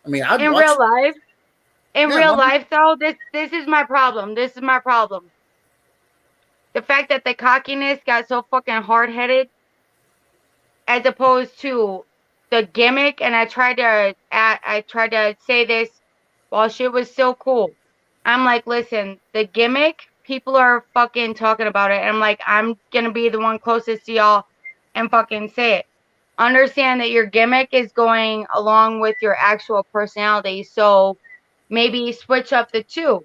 I mean, I'd In watch. real life, Yeah, though, this is my problem. This is my problem. The fact that the cockiness got so fucking hard-headed as opposed to the gimmick, and I tried to say this while shit was so cool. I'm like, listen, the gimmick, people are fucking talking about it, and I'm like, I'm gonna be the one closest to y'all and fucking say it. Understand that your gimmick is going along with your actual personality, so maybe switch up the two.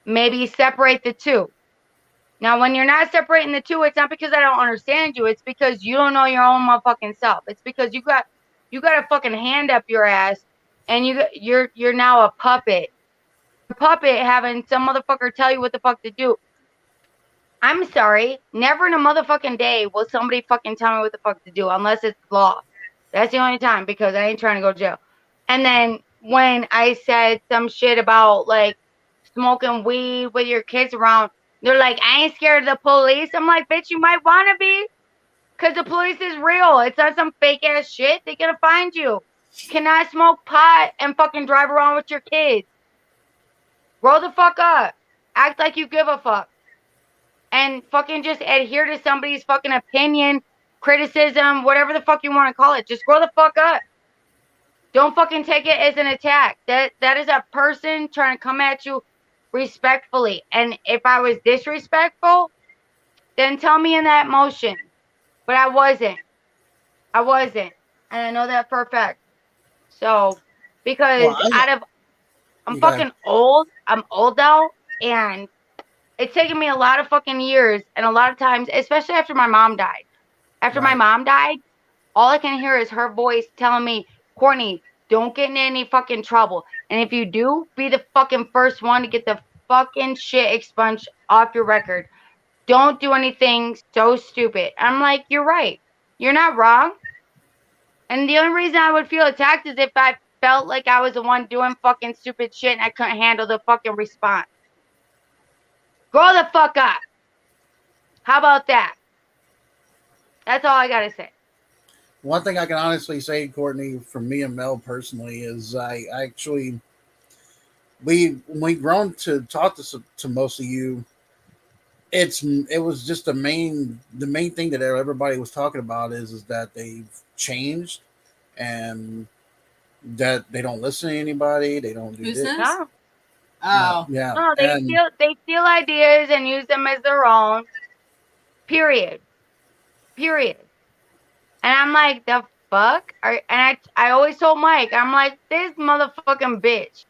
Maybe separate the two. Now, when you're not separating the two, it's not because I don't understand you. It's because you don't know your own motherfucking self. It's because you got a fucking hand up your ass, and you're now a puppet. A puppet having some motherfucker tell you what the fuck to do. I'm sorry, never in a motherfucking day will somebody fucking tell me what the fuck to do unless it's law. That's the only time because I ain't trying to go to jail. And then when I said some shit about like smoking weed with your kids around, they're like, I ain't scared of the police. I'm like, bitch, you might want to be, because the police is real. It's not some fake ass shit. They're going to find you. Cannot smoke pot and fucking drive around with your kids. Grow the fuck up. Act like you give a fuck. And fucking just adhere to somebody's fucking opinion, criticism, whatever the fuck you want to call it. Just grow the fuck up. Don't fucking take it as an attack. That is a person trying to come at you respectfully. And if I was disrespectful, then tell me in that motion. But I wasn't. And I know that for a fact. So, because I'm fucking old. I'm old now. And it's taken me a lot of fucking years and a lot of times, especially after my mom died. After my mom died, all I can hear is her voice telling me, Courtney, don't get in any fucking trouble. And if you do, be the fucking first one to get the fucking shit expunged off your record. Don't do anything so stupid. I'm like, you're right. You're not wrong. And the only reason I would feel attacked is if I felt like I was the one doing fucking stupid shit and I couldn't handle the fucking response. Grow the fuck up. How about that? That's all I gotta say. One thing I can honestly say, Courtney, from me and Mel personally, is I actually we grown to talk to most of you. It was just the main thing that everybody was talking about is that they've changed and that they don't listen to anybody. They don't do Who this. says? No. Oh. Yeah. No, they steal ideas and use them as their own. Period. And I'm like, the fuck? I always told Mike, I'm like, this motherfucking bitch.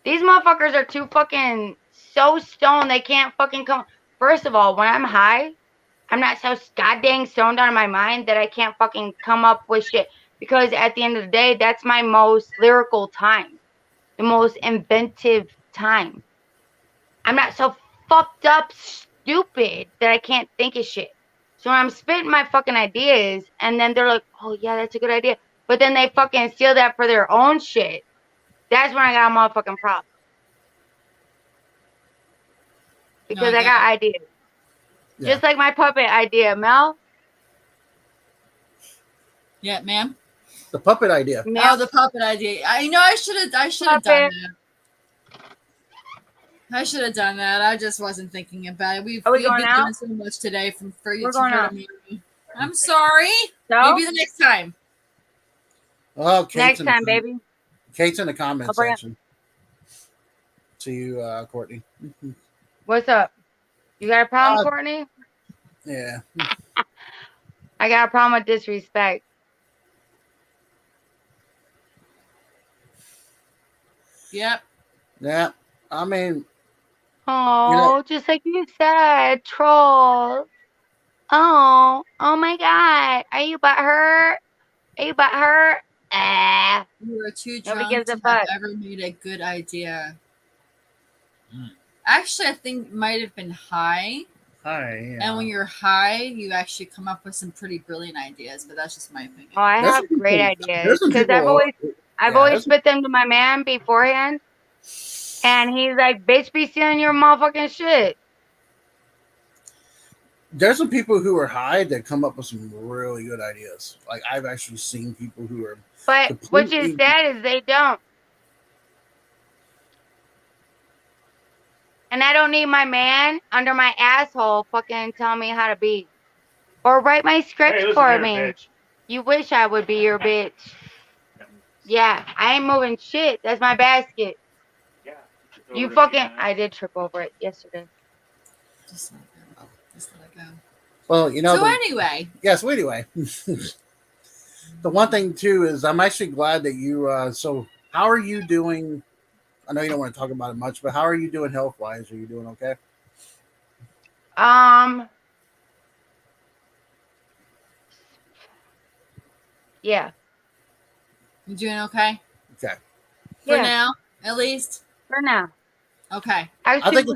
These motherfuckers are too fucking so stoned they can't fucking come. First of all, when I'm high, I'm not so goddamn stoned out of my mind that I can't fucking come up with shit. Because at the end of the day, that's my most lyrical time. The most inventive time. I'm not so fucked up stupid that I can't think of shit. So when I'm spitting my fucking ideas and then they're like, oh yeah, that's a good idea. But then they fucking steal that for their own shit. That's when I got a motherfucking problem. Because I got ideas. Yeah. Just like my puppet idea, Mel. Yeah, ma'am. The puppet idea. Oh, the puppet idea. I should have done that. I should have done that. I just wasn't thinking about it. We've been doing so much today for you to hurt me. I'm sorry. So? Maybe the next time. Oh, next time, baby. Kate's in the comment section. To you, Courtney. What's up? You got a problem, Courtney? Yeah. I got a problem with disrespect. Yep. Yeah. I mean, Oh, just like you said, trolls. Oh my God. Are you butthurt? Are you butthurt? You were too Nobody drunk gives a to have fuck. ever made a good idea. Actually, I think it might have been high. Hi. And when you're high, you actually come up with some pretty brilliant ideas. But that's just my opinion. Oh, I There's have some great people- ideas there's some because people- I've yeah, always there's- spit them to my man beforehand, and he's like, "Bitch, be stealing your motherfucking shit." There's some people who are high that come up with some really good ideas. Like I've actually seen people who are But which is completely sad is they don't. And I don't need my man under my asshole fucking telling me how to be. Or write my scripts for me. Bitch. You wish I would be your bitch. Yeah, I ain't moving shit. That's my basket. Yeah. You fucking I did trip over it yesterday. Just let it go. Just let it go. well, you know. So anyway. Yes. Well, anyway, the one thing too is I'm actually glad that you. So how are you doing? I know you don't want to talk about it much, but how are you doing health wise? Are you doing okay? Yeah. You doing okay? Okay. For Yeah. now, at least? For now. Okay. Actually,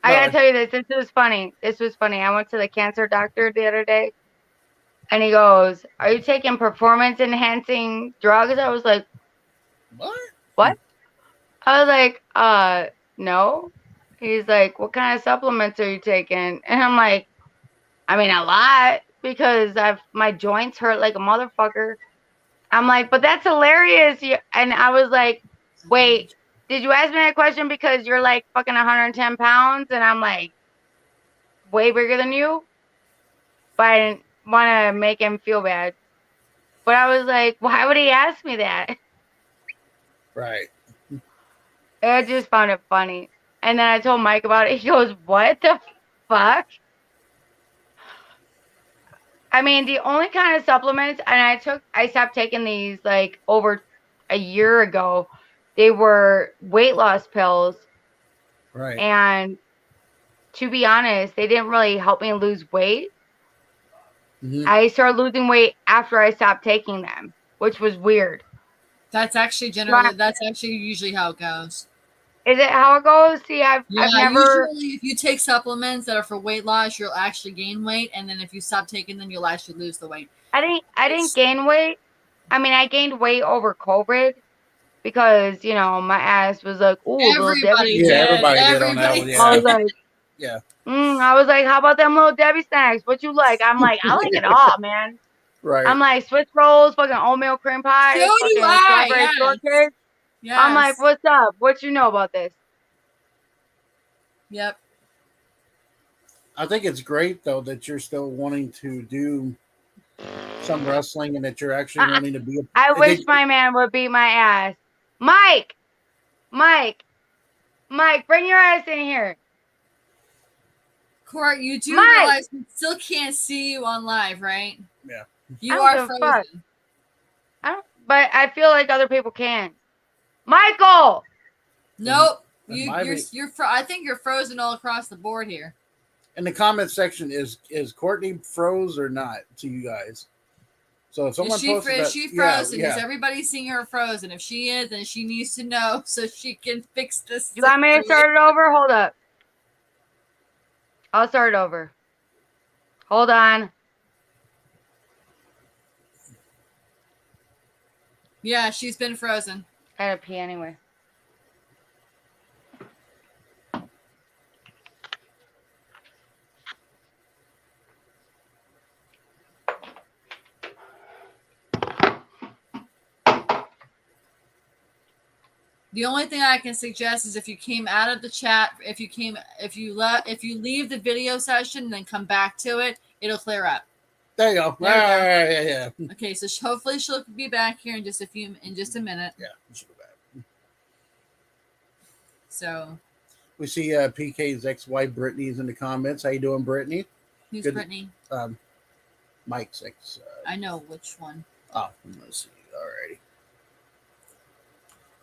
I gotta tell you this. This was funny. I went to the cancer doctor the other day, and he goes, "Are you taking performance enhancing drugs?" I was like, "What?" I was like, no. He's like, "What kind of supplements are you taking?" And I'm like, "I mean, a lot because my joints hurt like a motherfucker." I'm like, "But that's hilarious." And I was like, "Wait, did you ask me that question because you're like fucking 110 pounds?" And I'm like, way bigger than you, but I didn't want to make him feel bad. But I was like, why would he ask me that? Right. I just found it funny. And then I told Mike about it. He goes, what the fuck? I mean, the only kind of supplements, and I stopped taking these like over a year ago. They were weight loss pills. Right. And to be honest, they didn't really help me lose weight. Mm-hmm. I started losing weight after I stopped taking them, which was weird. That's actually usually how it goes. Is it how it goes? See, I've never. Usually, if you take supplements that are for weight loss, you'll actually gain weight, and then if you stop taking them, you'll actually lose the weight. I didn't gain weight. I mean, I gained weight over COVID because my ass was like, ooh, little Debbie. Yeah, everybody did on that one. Yeah. I was like, yeah. I was like, how about them little Debbie snacks? What you like? I'm like, I like it all, man. Right. I'm like Swiss rolls, fucking oatmeal cream pie, So do fucking I, strawberry shortcake. Yes. I'm like, what's up? What you know about this? Yep. I think it's great though that you're still wanting to do some wrestling and that you're actually wanting to be. I wish my man would beat my ass. Mike, bring your ass in here. Court, you do realize we still can't see you on live, right? Yeah. You are frozen. But I feel like other people can. Michael. Nope. I think you're frozen all across the board here. In the comment section, is Courtney froze or not to you guys? So if someone is she frozen? Is everybody seeing her frozen? If she is, then she needs to know so she can fix this. You want me to start it over? Hold up. I'll start it over. Hold on. Yeah, she's been frozen. I had to pee anyway. The only thing I can suggest is if you came out of the chat, if you leave the video session and then come back to it, it'll clear up. There you go. Yeah. Okay, so hopefully she'll be back here in just a minute. Yeah, she'll be back. So we see PK's ex-wife Brittany's in the comments. How you doing, Brittany? Who's Brittany? Mike's ex. I know which one. Oh, let's see. Alrighty.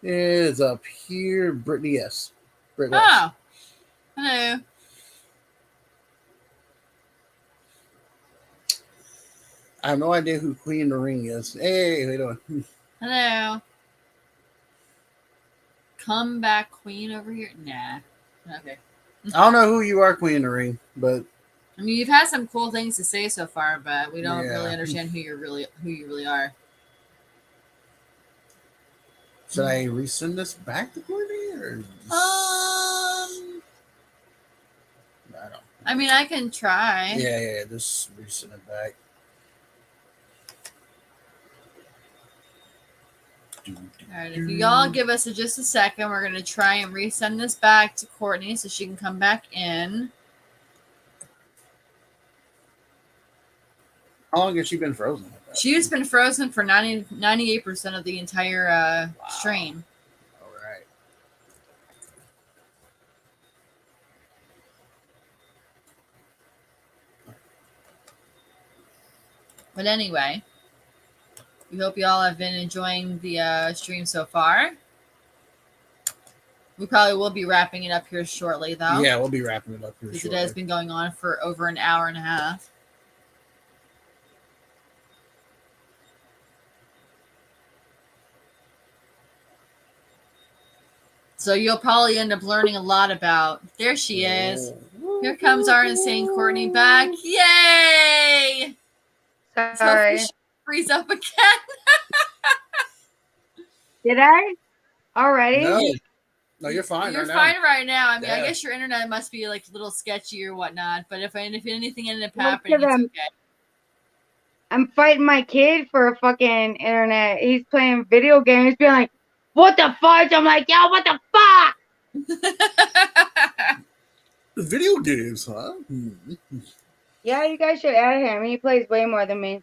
Is up here, Brittany. Yes, Brittany. Oh, Hello. I have no idea who Queen of the Ring is. Hey, how you doing? Hello. Comeback queen over here? Nah. Okay. I don't know who you are, Queen of the Ring, but I mean, you've had some cool things to say so far, but we don't really yeah. understand who you really are. Should I resend this back to Courtney or just... I don't. I mean, I can try. Yeah, just resend it back. All right, if y'all give us just a second, we're going to try and resend this back to Courtney so she can come back in. How long has she been frozen? Like She's been frozen for 98% of the entire stream. All right. But anyway, we hope y'all have been enjoying the stream so far. We probably will be wrapping it up here shortly, though. Yeah, we'll be wrapping it up here because shortly. it has been going on for over an hour and a half. So you'll probably end up learning a lot about. There she is. Here comes our insane Courtney back. Yay! Sorry. So freeze up again. Did I? Already? No, you're fine. You're right fine now. right now. I mean, I Yeah. guess your internet must be like a little sketchy or whatnot. But if anything ended up Look happening, at it's them. okay. I'm fighting my kid for a fucking internet. He's playing video games, being like, "What the fudge?" I'm like, "Yo, what the fuck?" Video games, huh? Yeah, you guys should add him. He plays way more than me.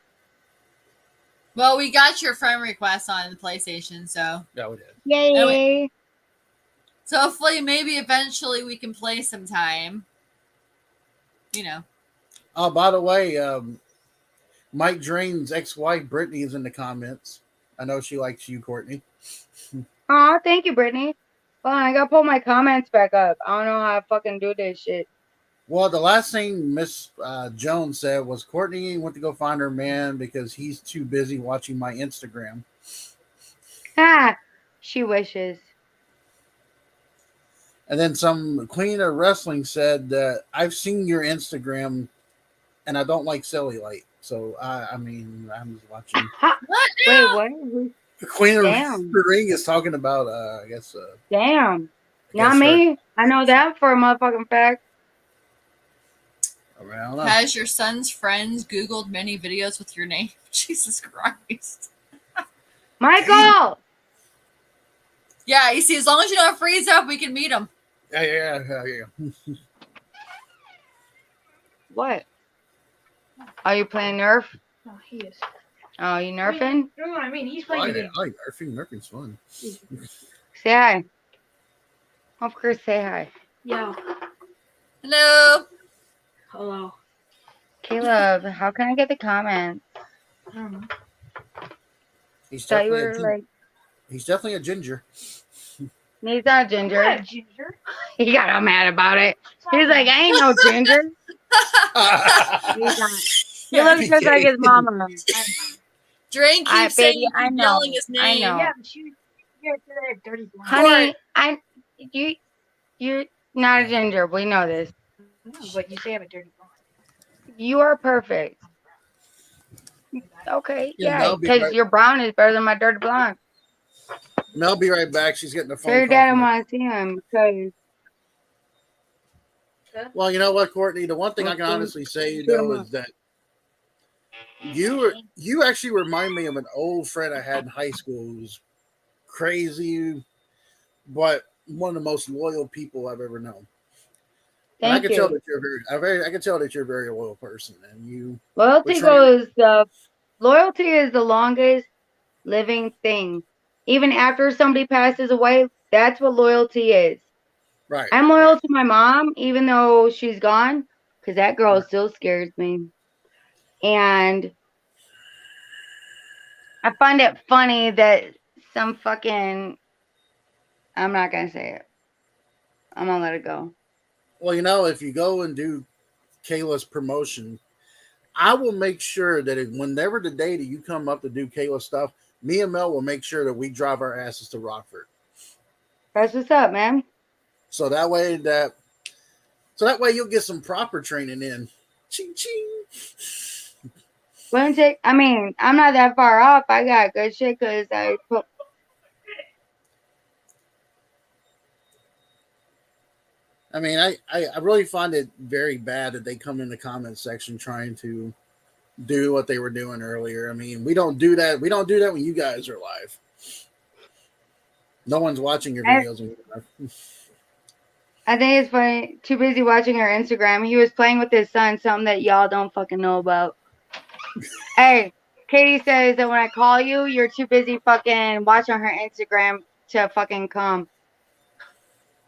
Well, we got your friend request on the PlayStation, so Yeah, we did. Yay! Anyway. So hopefully, maybe eventually we can play sometime. You know. Oh, by the way, Mike Drain's ex-wife Brittany is in the comments. I know she likes you, Courtney. Aw, thank you, Brittany. Hold on, I gotta pull my comments back up. I don't know how I fucking do this shit. Well, the last thing Miss Jones said was Courtney went to go find her man because he's too busy watching my Instagram. Ha! She wishes. And then some Queen of Wrestling said that I've seen your Instagram and I don't like cellulite. So, I mean, I'm just watching. What? Wait, what? Queen of Damn. the Ring is talking about, I guess. Damn. I Not guess me. I know that for a motherfucking fact. I don't know. Has your son's friends Googled many videos with your name? Jesus Christ. Michael! Yeah, you see, as long as you don't freeze up, we can meet him. Yeah. What? Are you playing Nerf? No, he is. Oh, you nerfing? You know what I mean? He's I playing like the game. Nerfing. Nerfing's fun. Say hi. Of course, say hi. Yo. Hello. Hello. Caleb, how can I get the comments? I don't know. He's Thought you definitely, were like, he's definitely a ginger. he's not ginger. What, Ginger? He got all mad about it. He's like, I ain't no ginger. He's not. He looks just like his mama. Drain I- keeps saying baby, you I keep know. yelling his I name. know. Yeah, but you get that dirty blonde. Honey, you're not a ginger. We know this. No, but you say I have a dirty blonde. You are perfect. Okay, Yeah, yeah, that'll be because right. your brown is better than my dirty blonde. Mel, be right back. She's getting a phone Tell your call. dad I from her. want to see him because Well, you know what, Courtney? The one thing I can Okay. honestly say, is that you actually remind me of an old friend I had in high school who was crazy, but one of the most loyal people I've ever known. And I thank can tell you. that you're I can tell that you're a very loyal person, and you. Loyalty We're trying- goes. Loyalty is the longest living thing. Even after somebody passes away, that's what loyalty is. Right. I'm loyal to my mom, even though she's gone, because that girl still scares me. And I find it funny that some fucking. I'm not gonna say it. I'm gonna let it go. Well, if you go and do Kayla's promotion, I will make sure that whenever the day that you come up to do Kayla stuff, me and Mel will make sure that we drive our asses to Rockford. That's what's up, man. So that way you'll get some proper training in. Ching ching. I'm not that far off. I got good shit because I really find it very bad that they come in the comment section trying to do what they were doing earlier. I mean, we don't do that. We don't do that when you guys are live. No one's watching your videos when you're live. I think it's funny. Too busy watching her Instagram. He was playing with his son, something that y'all don't fucking know about. Hey, Katie says that when I call you, you're too busy fucking watching her Instagram to fucking come.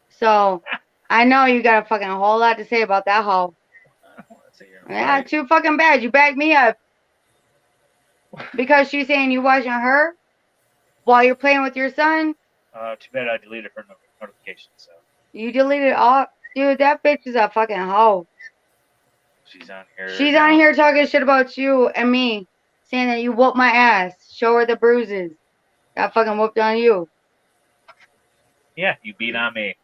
So I know you got a fucking whole lot to say about that hoe. Yeah, too fucking bad. You backed me up. Because she's saying you watching her while you're playing with your son. Too bad I deleted her notifications. So You deleted all. Dude, that bitch is a fucking hoe. she's on here. She's on here talking shit about you and me. Saying that you whooped my ass. Show her the bruises. Got fucking whooped on you. Yeah, you beat on me.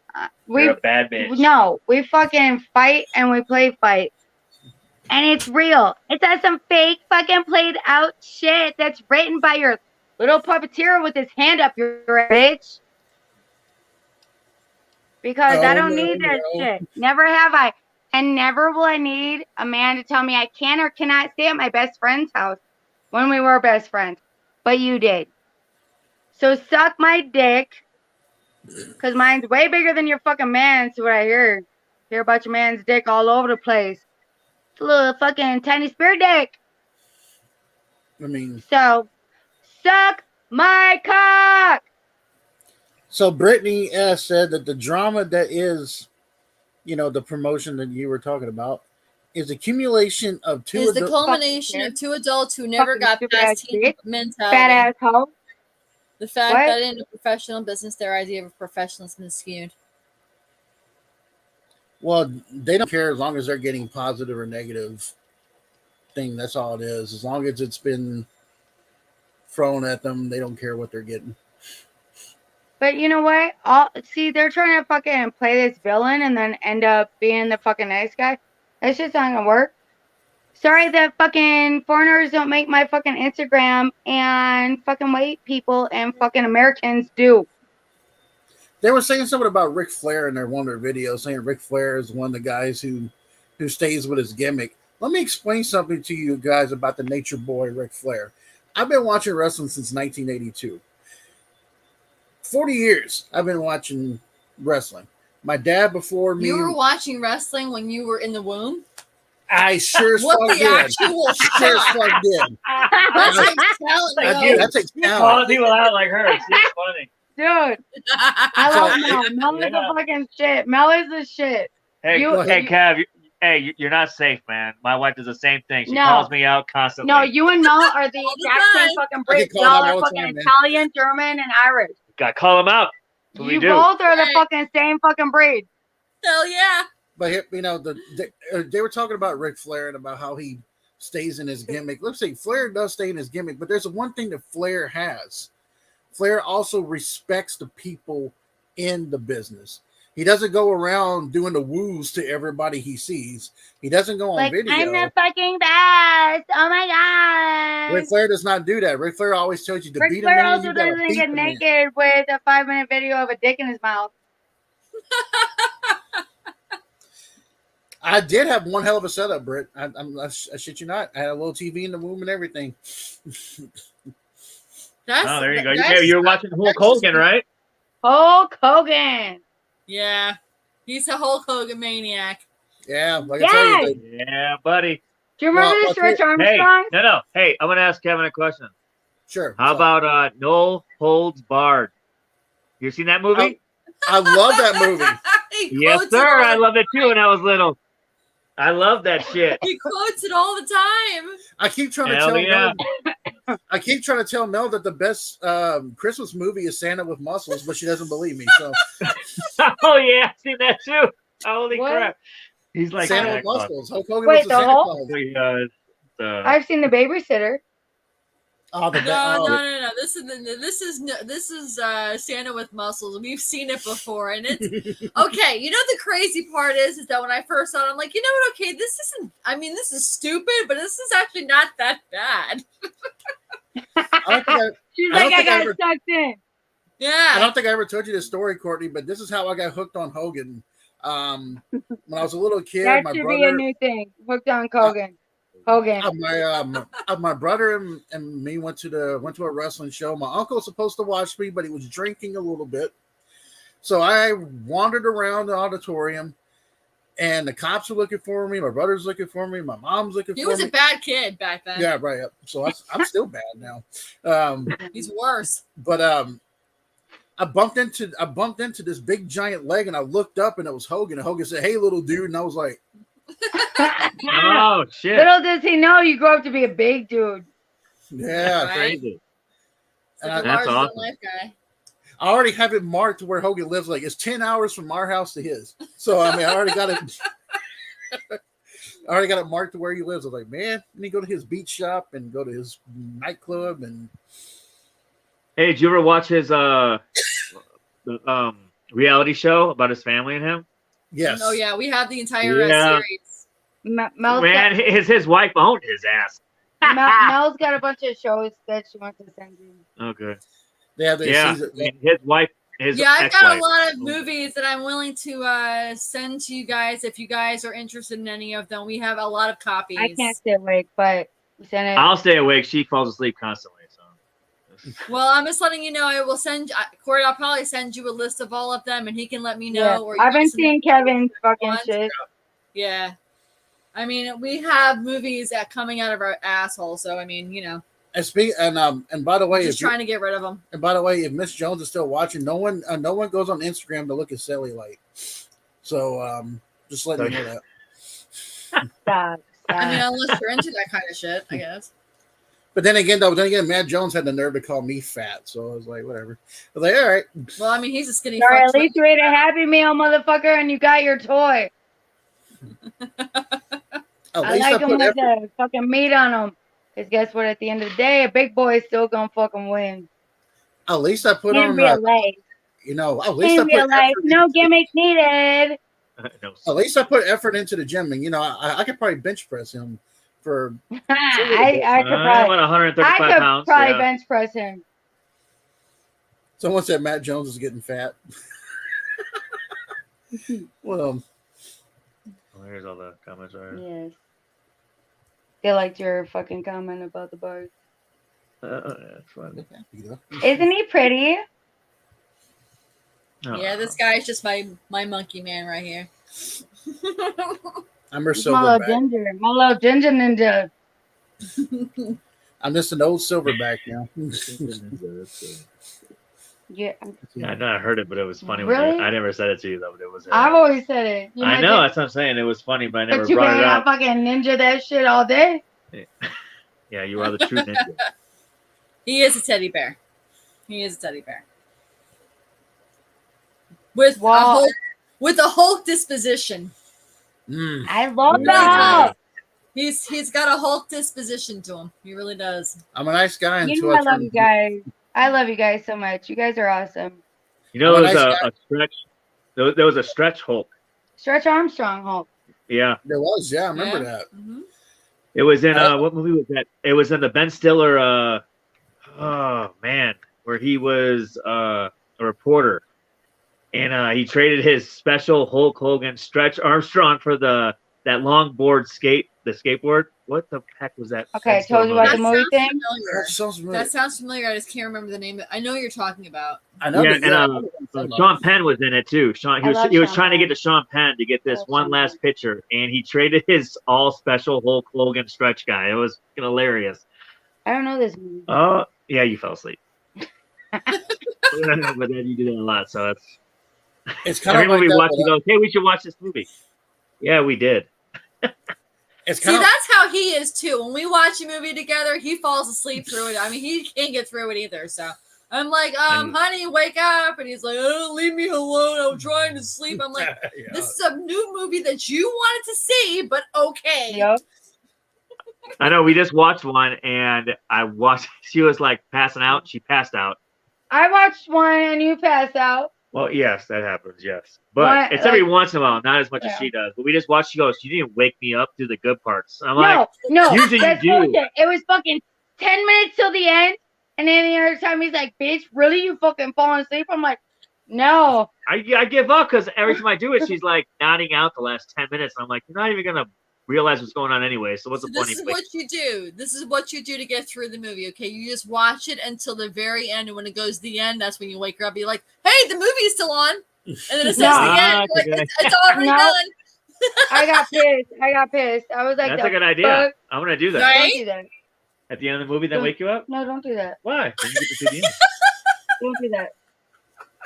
You're You're a bad bitch. No, we fucking fight and we play fight. And it's real. It's not some fake fucking played out shit that's written by your little puppeteer with his hand up your bitch. Because I don't need that shit. Never have I. And never will I need a man to tell me I can or cannot stay at my best friend's house when we were best friends. But you did. So suck my dick. Because mine's way bigger than your fucking man's, what I hear. Hear about your man's dick all over the place. It's a little fucking tiny spear dick. I mean, so suck my cock. So Brittany said that the drama that is, the promotion that you were talking about is accumulation of two. Is the culmination of two adults who never got past teen mentality. Fat ass hoe. The fact that in a professional business, their idea of professionalism is skewed. Well, they don't care as long as they're getting positive or negative thing. That's all it is. As long as it's been thrown at them, they don't care what they're getting. But you know what? They're trying to fucking play this villain and then end up being the fucking nice guy. That's just not gonna work. Sorry that fucking foreigners don't make my fucking Instagram and fucking white people and fucking Americans do. They were saying something about Ric Flair in one of their videos, saying Ric Flair is one of the guys who stays with his gimmick. Let me explain something to you guys about the nature boy Ric Flair. I've been watching wrestling since 1982. 40 years I've been watching wrestling. My dad before me. You were watching wrestling when you were in the womb? I sure as fuck did. Sure as fuck did. That takes talent. Calling people out like her. It's funny. Dude, I love Mel. Mel is the fucking shit. Mel is the shit. Hey, Kev, you're not safe, man. My wife does the same thing. She calls me out constantly. No, you and Mel are the exact same fucking breed. Y'all are fucking Italian, German, and Irish. Gotta call them out. You both are the fucking same fucking breed. Hell yeah. But they were talking about Ric Flair and about how he stays in his gimmick. Let's say Flair does stay in his gimmick, but there's one thing that Flair has. Flair also respects the people in the business. He doesn't go around doing the woos to everybody he sees. He doesn't go on video. I'm the fucking best. Oh my god. Ric Flair does not do that. Ric Flair always tells you to beat him. Ric Flair also doesn't get naked with a 5-minute video of a dick in his mouth. I did have one hell of a setup, Britt. I shit you not. I had a little TV in the room and everything. There you go. You're watching Hulk Hogan, right? Hulk Hogan. Yeah. He's a Hulk Hogan maniac. Yeah, like I tell you. Yeah, buddy. Do you remember the Stretch Armstrong? Hey, no. Hey, I'm going to ask Kevin a question. Sure. How about No Holds Barred? You seen that movie? I love that movie. Yes, sir. I loved it too when I was little. I love that shit. He quotes it all the time. I keep trying to tell Mel that the best Christmas movie is Santa with Muscles, but she doesn't believe me. So. Oh yeah, I've seen that too. Holy What? crap! He's like Santa Santa with Claus. muscles. Hulk Hogan Wait, was the the Santa Hulk? Claus. I've seen the babysitter. Oh, the No. This is Santa with muscles. We've seen it before, and it's okay. You know the crazy part is that when I first saw it, I'm like, you know what? Okay, this isn't. I mean, this is stupid, but this is actually not that bad. She's I like, don't I think I got ever- sucked in. Yeah. I don't think I ever told you this story, Courtney, but this is how I got hooked on Hogan. When I was a little kid, That my should brother, be a new thing. Hooked on Hogan. Hogan. my brother and me went to a wrestling show. My uncle was supposed to watch me, but he was drinking a little bit. So I wandered around the auditorium, and the cops were looking for me. My brother's looking for me. My mom's looking for me. He was a bad kid back then. Yeah, right. So I'm still bad now. He's worse. But I bumped into this big giant leg, and I looked up, and it was Hogan. And Hogan said, "Hey, little dude," and I was like, Oh shit! Little does he know you grow up to be a big dude. "Yeah." Right? Crazy. It's like a That's larger awesome. than life guy. I already have it marked to where Hogan lives. Like it's 10 hours from our house to his. So I mean, I already got it. I already got it marked to where he lives. I was like, man, and he go to his beach shop and go to his nightclub and. Hey, did you ever watch his reality show about his family and him? Yes. Oh yeah, we have the entire series. Mel's Man, his wife owned his ass. Mel's got a bunch of shows that she wants to send you. Okay. Yeah. Yeah. I mean, his wife. Yeah, I've got ex-wife. a lot of movies that I'm willing to send to you guys if you guys are interested in any of them. We have a lot of copies. I can't stay awake, but send it. I'll stay awake. She falls asleep constantly. So. Well, I'm just letting you know. I will send Corey. I'll probably send you a list of all of them, and he can let me know. Yeah. Or you I've been can send seeing Kevin's fucking one. shit. Yeah, I mean, we have movies that coming out of our asshole. So I mean, you know, And by the way, just trying to get rid of them. And by the way, if Miss Jones is still watching, no one goes on Instagram to look at Sally like. So just letting you know that. Stop. I mean, unless you're into that kind of shit, I guess. But then again, Matt Jones had the nerve to call me fat, so I was like, whatever. I was like, all right. Well, I mean, he's a skinny. Sorry, fuck, at least you ate a Happy Meal, motherfucker, and you got your toy. I like them with the fucking meat on them. Because guess what? At the end of the day, a big boy is still going to fucking win. At least I put In on, real life. you know, at least In I put real life, effort no gimmick needed. No. At least I put effort into the gym, and you know, I could probably bench press him for. I could I probably, went 135 pounds. probably Yeah. bench press him. Someone said Matt Jones is getting fat. Well, Oh, here's all the comments. Right. Yes. They liked your fucking comment about the bars. That's fun. you know. Isn't he pretty? Oh. Yeah, this guy's just my monkey man right here. I'm her He's my little silverback. ginger. My little ginger ninja. I'm just an old silverback now. Yeah. Yeah, I know I heard it, but it was funny. Really? When I never said it to you though. But it was. I've always said it. You I know that's what I'm saying. It was funny, but I never But you brought it can't up. fucking ninja that shit all day. Yeah, you are the true ninja. He is a teddy bear. He is a teddy bear. With Wow. a Hulk disposition. Mm. I love He that. He's got a Hulk disposition to him. He really does. I'm a nice guy You until know I I love turn. you guys. I love you guys so much. You guys are awesome. You know, I'm a there was nice guy. a stretch. There was a stretch Hulk. Stretch Armstrong Hulk. Yeah, There was, yeah, I remember that. Mhm. it was in what movie was that? It was in the Ben Stiller. Oh man, where he was a reporter, and he traded his special Hulk Hogan Stretch Armstrong for that longboard the skateboard. What the heck was that? Okay, Ben Stiller told you about movie? the movie sounds thing. familiar. That sounds familiar. That sounds familiar. I just can't remember the name. I know what you're talking about. I know. Yeah, that, and I know what I'm talking about. Sean Penn was in it too. He I was love he was Sean trying to Penn. get to Sean Penn to get this love one Sean last Penn. picture, and he traded his all special Hulk Hogan stretch guy. It was fucking hilarious. I don't know this movie. Oh yeah, you fell asleep. But then you do that a lot, so that's It's kind every of like movie we that, watch. but We go, hey, we should watch this movie. Yeah, we did. it's See, kind of that's how he is too. When we watch a movie together, he falls asleep through it. I mean, he can't get through it either. So I'm like, honey, wake up. And he's like, oh, leave me alone. I'm trying to sleep. I'm like, Yeah. this is a new movie that you wanted to see, but okay. Yep. I know we just watched one, and I watched. She was like passing out. She passed out. I watched one and you passed out. Well, yes, that happens. Yes, but What, it's every like- once in a while, not as much as Yeah. she does. But we just watched. She goes, "You didn't wake me up through the good parts." I'm No, like, no, usually that's you do. bullshit. It was fucking 10 minutes till the end, and then the other time he's like, "Bitch, really? You fucking falling asleep?" I'm like, "No." I give up because every time I do it, she's like nodding out the last 10 minutes. And I'm like, you're not even gonna realize what's going on anyway. So what's So the this point? is Of like, what you do. This is what you do to get through the movie, okay? You just watch it until the very end, and when it goes to the end, that's when you wake her up. You're like, hey, the movie is still on. And then it says No. the end. That's a Like, good it's already No. done. I got pissed. I was like, that's "The a good idea. fuck?" I'm gonna do that Right? Don't do that. at the end of the movie. Then Don't- wake you up. No, don't do that. Why? Then you get to see the end. Don't do that.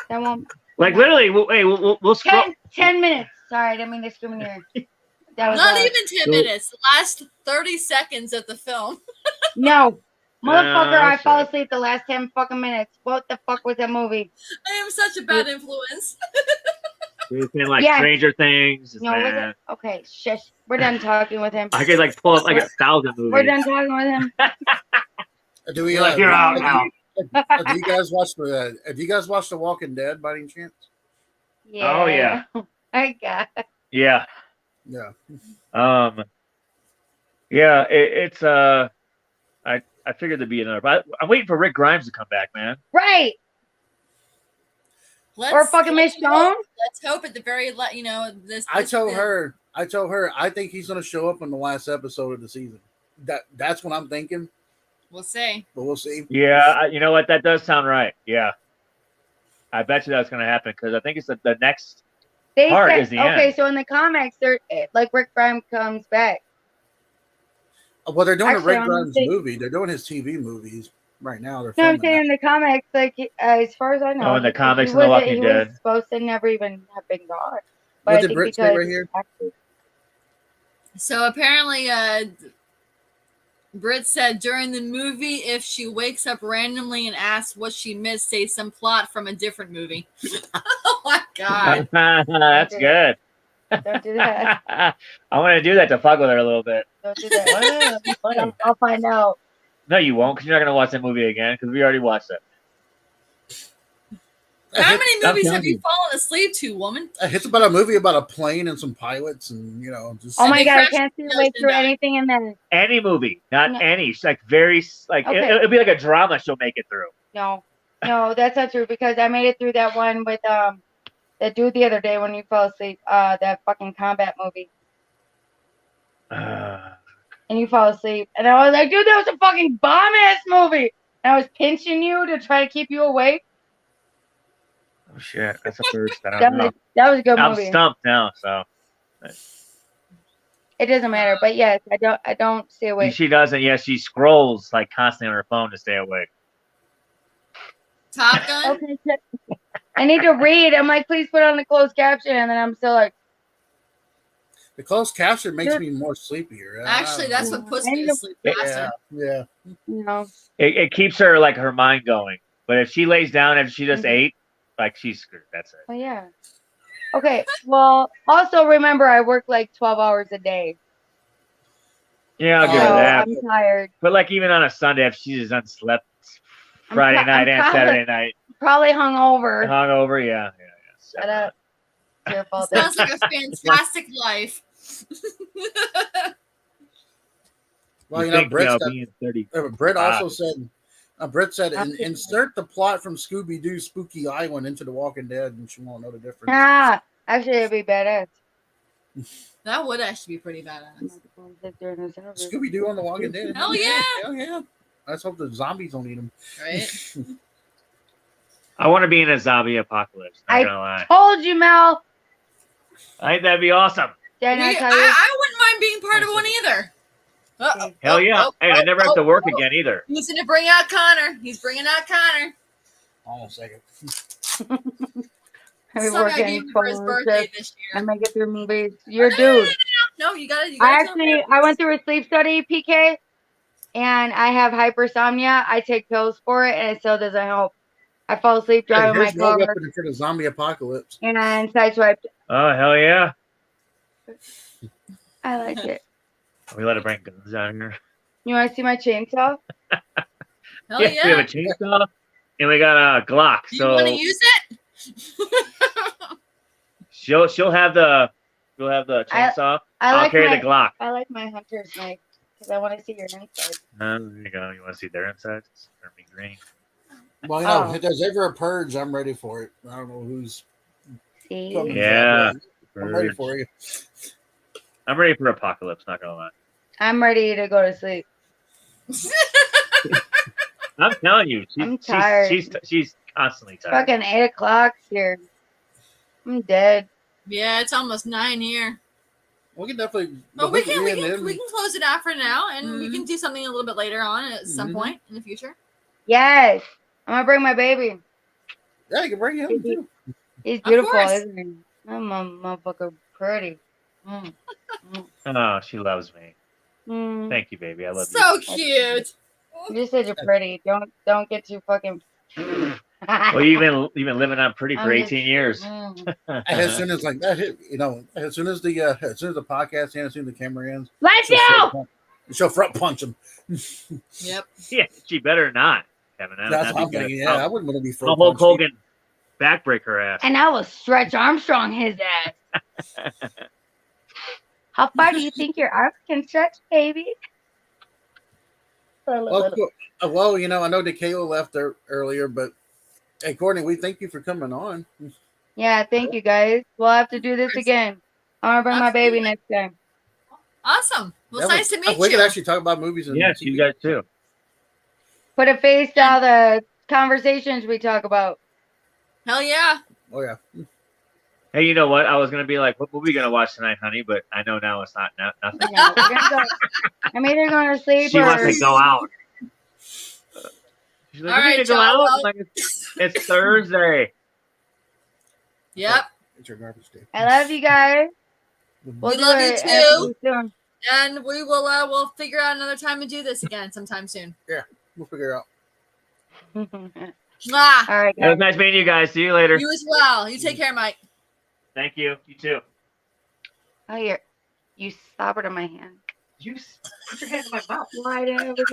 That won't. Like literally, we'll scroll. 10 minutes. Sorry, I didn't mean to discriminate. That was Not loud. even 10 minutes. The last 30 seconds of the film. No. Motherfucker, I that's fall right. asleep the last 10 fucking minutes. What the fuck was that movie? I am such a bad influence. We've been like Yes. Stranger Things. No, was Man. it? Okay, shush. We're done talking with him. I could like pull up like 1,000 movies. We're done talking with him. Do we? You're like, you're out now. Do you guys watch the? Have you guys watched The Walking Dead by any chance? Yeah. Oh, yeah. I got it. Yeah. Yeah. Yeah. It's I figured there'd be another. But I'm waiting for Rick Grimes to come back, man. Right. Or fucking Miss Jones. Let's hope at the very, this. I told her. I think he's going to show up in the last episode of the season. That's what I'm thinking, We'll see. but we'll see. Yeah. You know what? That does sound right. Yeah. I bet you that's going to happen because I think it's the next. They Part said, is the okay, end. so in the comics, they're like Rick Grimes comes back. Well, they're doing Actually, a Rick I'm Grimes thinking- movie. They're doing his TV movies right now. They're No, I'm filming saying in the comics, like as far as I know, Oh, in the comics he in The wasn't- Walking he was Dead. supposed to never even have been gone. But What I did think Britt say because right here? So apparently, Britt said during the movie, if she wakes up randomly and asks what she missed, say some plot from a different movie. Oh my god. That's good. Don't do that. I want to do that to fuck with her a little bit. Don't do that. I'll find out. No, you won't, because you're not going to watch that movie again, because we already watched it. How many movies telling have you you. fallen asleep to, woman? It's about a movie about a plane and some pilots, and just. Oh my they god, I crashed can't see the the way ocean through down. anything in there. Any movie, not No. any. It's like very, like, Okay. it'll be like a drama she'll make it through. No, that's not true because I made it through that one with that dude the other day when you fell asleep. That fucking combat movie, and you fall asleep, and I was like, dude, that was a fucking bomb ass movie. And I was pinching you to try to keep you awake. Oh, shit. That's the first time. That was a good I'm movie. stumped now, so. It doesn't matter, but yes, I don't stay awake. She doesn't. Yeah, she scrolls like constantly on her phone to stay awake. Top Gun? Okay, so I need to read. I'm like, please put on the closed caption, and then I'm still like, The closed caption makes me more sleepier. Actually, that's what puts me to sleep yeah, faster. yeah. no. It keeps her, like, her mind going. But if she lays down after she just Mhm. ate, like, she's screwed. That's it. Oh yeah. Okay. Well, also remember I work like 12 hours a day, Yeah, I'll so give her that. I'm tired. But, like, even on a Sunday, if she just unslept I'm Friday pro- night I'm and probably- Saturday night, Probably hungover. hungover, yeah. Shut up. It's your fault. Sounds like a fantastic life. Well, You Brett think, you know, said, being 30. Brett also said, Brett said, Absolutely. insert the plot from Scooby Doo Spooky Island into The Walking Dead, and she won't know the difference. Ah, actually, it'd be badass. That would actually be pretty badass. Scooby Doo on The Walking Dead. Hell yeah. Hell yeah. Let's hope the zombies don't eat them. Right? I want to be in a zombie apocalypse. Not I- gonna lie. Told you, Mel. I think that'd be awesome. Did I not I tell you? wouldn't mind being part of one either. Uh-oh. Hell yeah. Hey, I never have to work again either. He's going to bring out Connor. He's bringing out Connor. Hold on a second. I've been Some guy working gave him for his 12 birthday hours. this I year. make it through movies. You're a dude. No, you got to. I went through a sleep study, PK, and I have hypersomnia. I take pills for it, and it still doesn't help. I fall asleep driving my Here's no car weapon for the zombie apocalypse. and sideswiped. Oh hell yeah! I like it. We let it bring guns down here. You want to see my chainsaw? Hell Yes, we have a yeah. chainsaw and we got a Glock. Do you want to So use it? she'll have the chainsaw. I I'll like carry my the Glock. I like my hunter's knife because I want to see your inside. There you go. You want to see their insides? Turn me green. Well, you know, Oh. if there's ever a purge, I'm ready for it. I don't know who's See? coming. Yeah. I'm ready for you. I'm ready for apocalypse. Not gonna lie. I'm ready to go to sleep. I'm telling you, I'm tired. she's constantly tired. Fucking 8 o'clock here. I'm dead. Yeah, it's almost 9 here. We can definitely. But we can them. close it out for now, and we Mhm. can do something a little bit later on at some Mhm. point in the future. Yes. I'm gonna bring my baby. Yeah, you can bring him too. He's Of beautiful, course. isn't he? That motherfucker pretty. Mm. Oh, she loves me. Mm. Thank you, baby. I love So cute. You just said you're pretty. Don't get too fucking. you. Well, you've been living on pretty for I'm just- 18 years. Mm. As soon as like that hit, you know, as soon as the podcast ends, as soon as the camera ends, Let's go. she'll front punch him. Yep. Yeah, she better not. Kevin, That's that'd what I'm be good. thinking. Yeah, I wouldn't want to be I'll front Hulk punched. Hogan backbreak her ass. And I will stretch Armstrong his ass. How far do you think your arms can stretch, baby? Well, cool. Well, you know, I know that Kayla left there earlier, but hey, Courtney, we thank you for coming on. Yeah, thank you guys. We'll have to do this again. I'm gonna bring my baby next time. Awesome. Well, it's nice to meet We you. could actually talk about movies. And Yes, TV. you guys too. Put a face to all the conversations we talk about. Hell yeah. Oh yeah. Hey, you know what? I was gonna be like, what movie you gonna watch tonight, honey? But I know now it's not nothing. Yeah, we're gonna go. I'm either going to sleep She or wants to go out. She's like, All we need right, to go y'all, out. well- I'm like, it's Thursday. Yep. It's your garbage day. I love you guys. We We'll do love you it too. soon. And we will we'll figure out another time to do this again sometime soon. We'll figure it out. All Mwah. right, It was guys. nice meeting you guys. See you later. You as well. You take care, Mike. Thank you. You too. Oh, you slobbered on my hand. You put your hand in my mouth. Why did I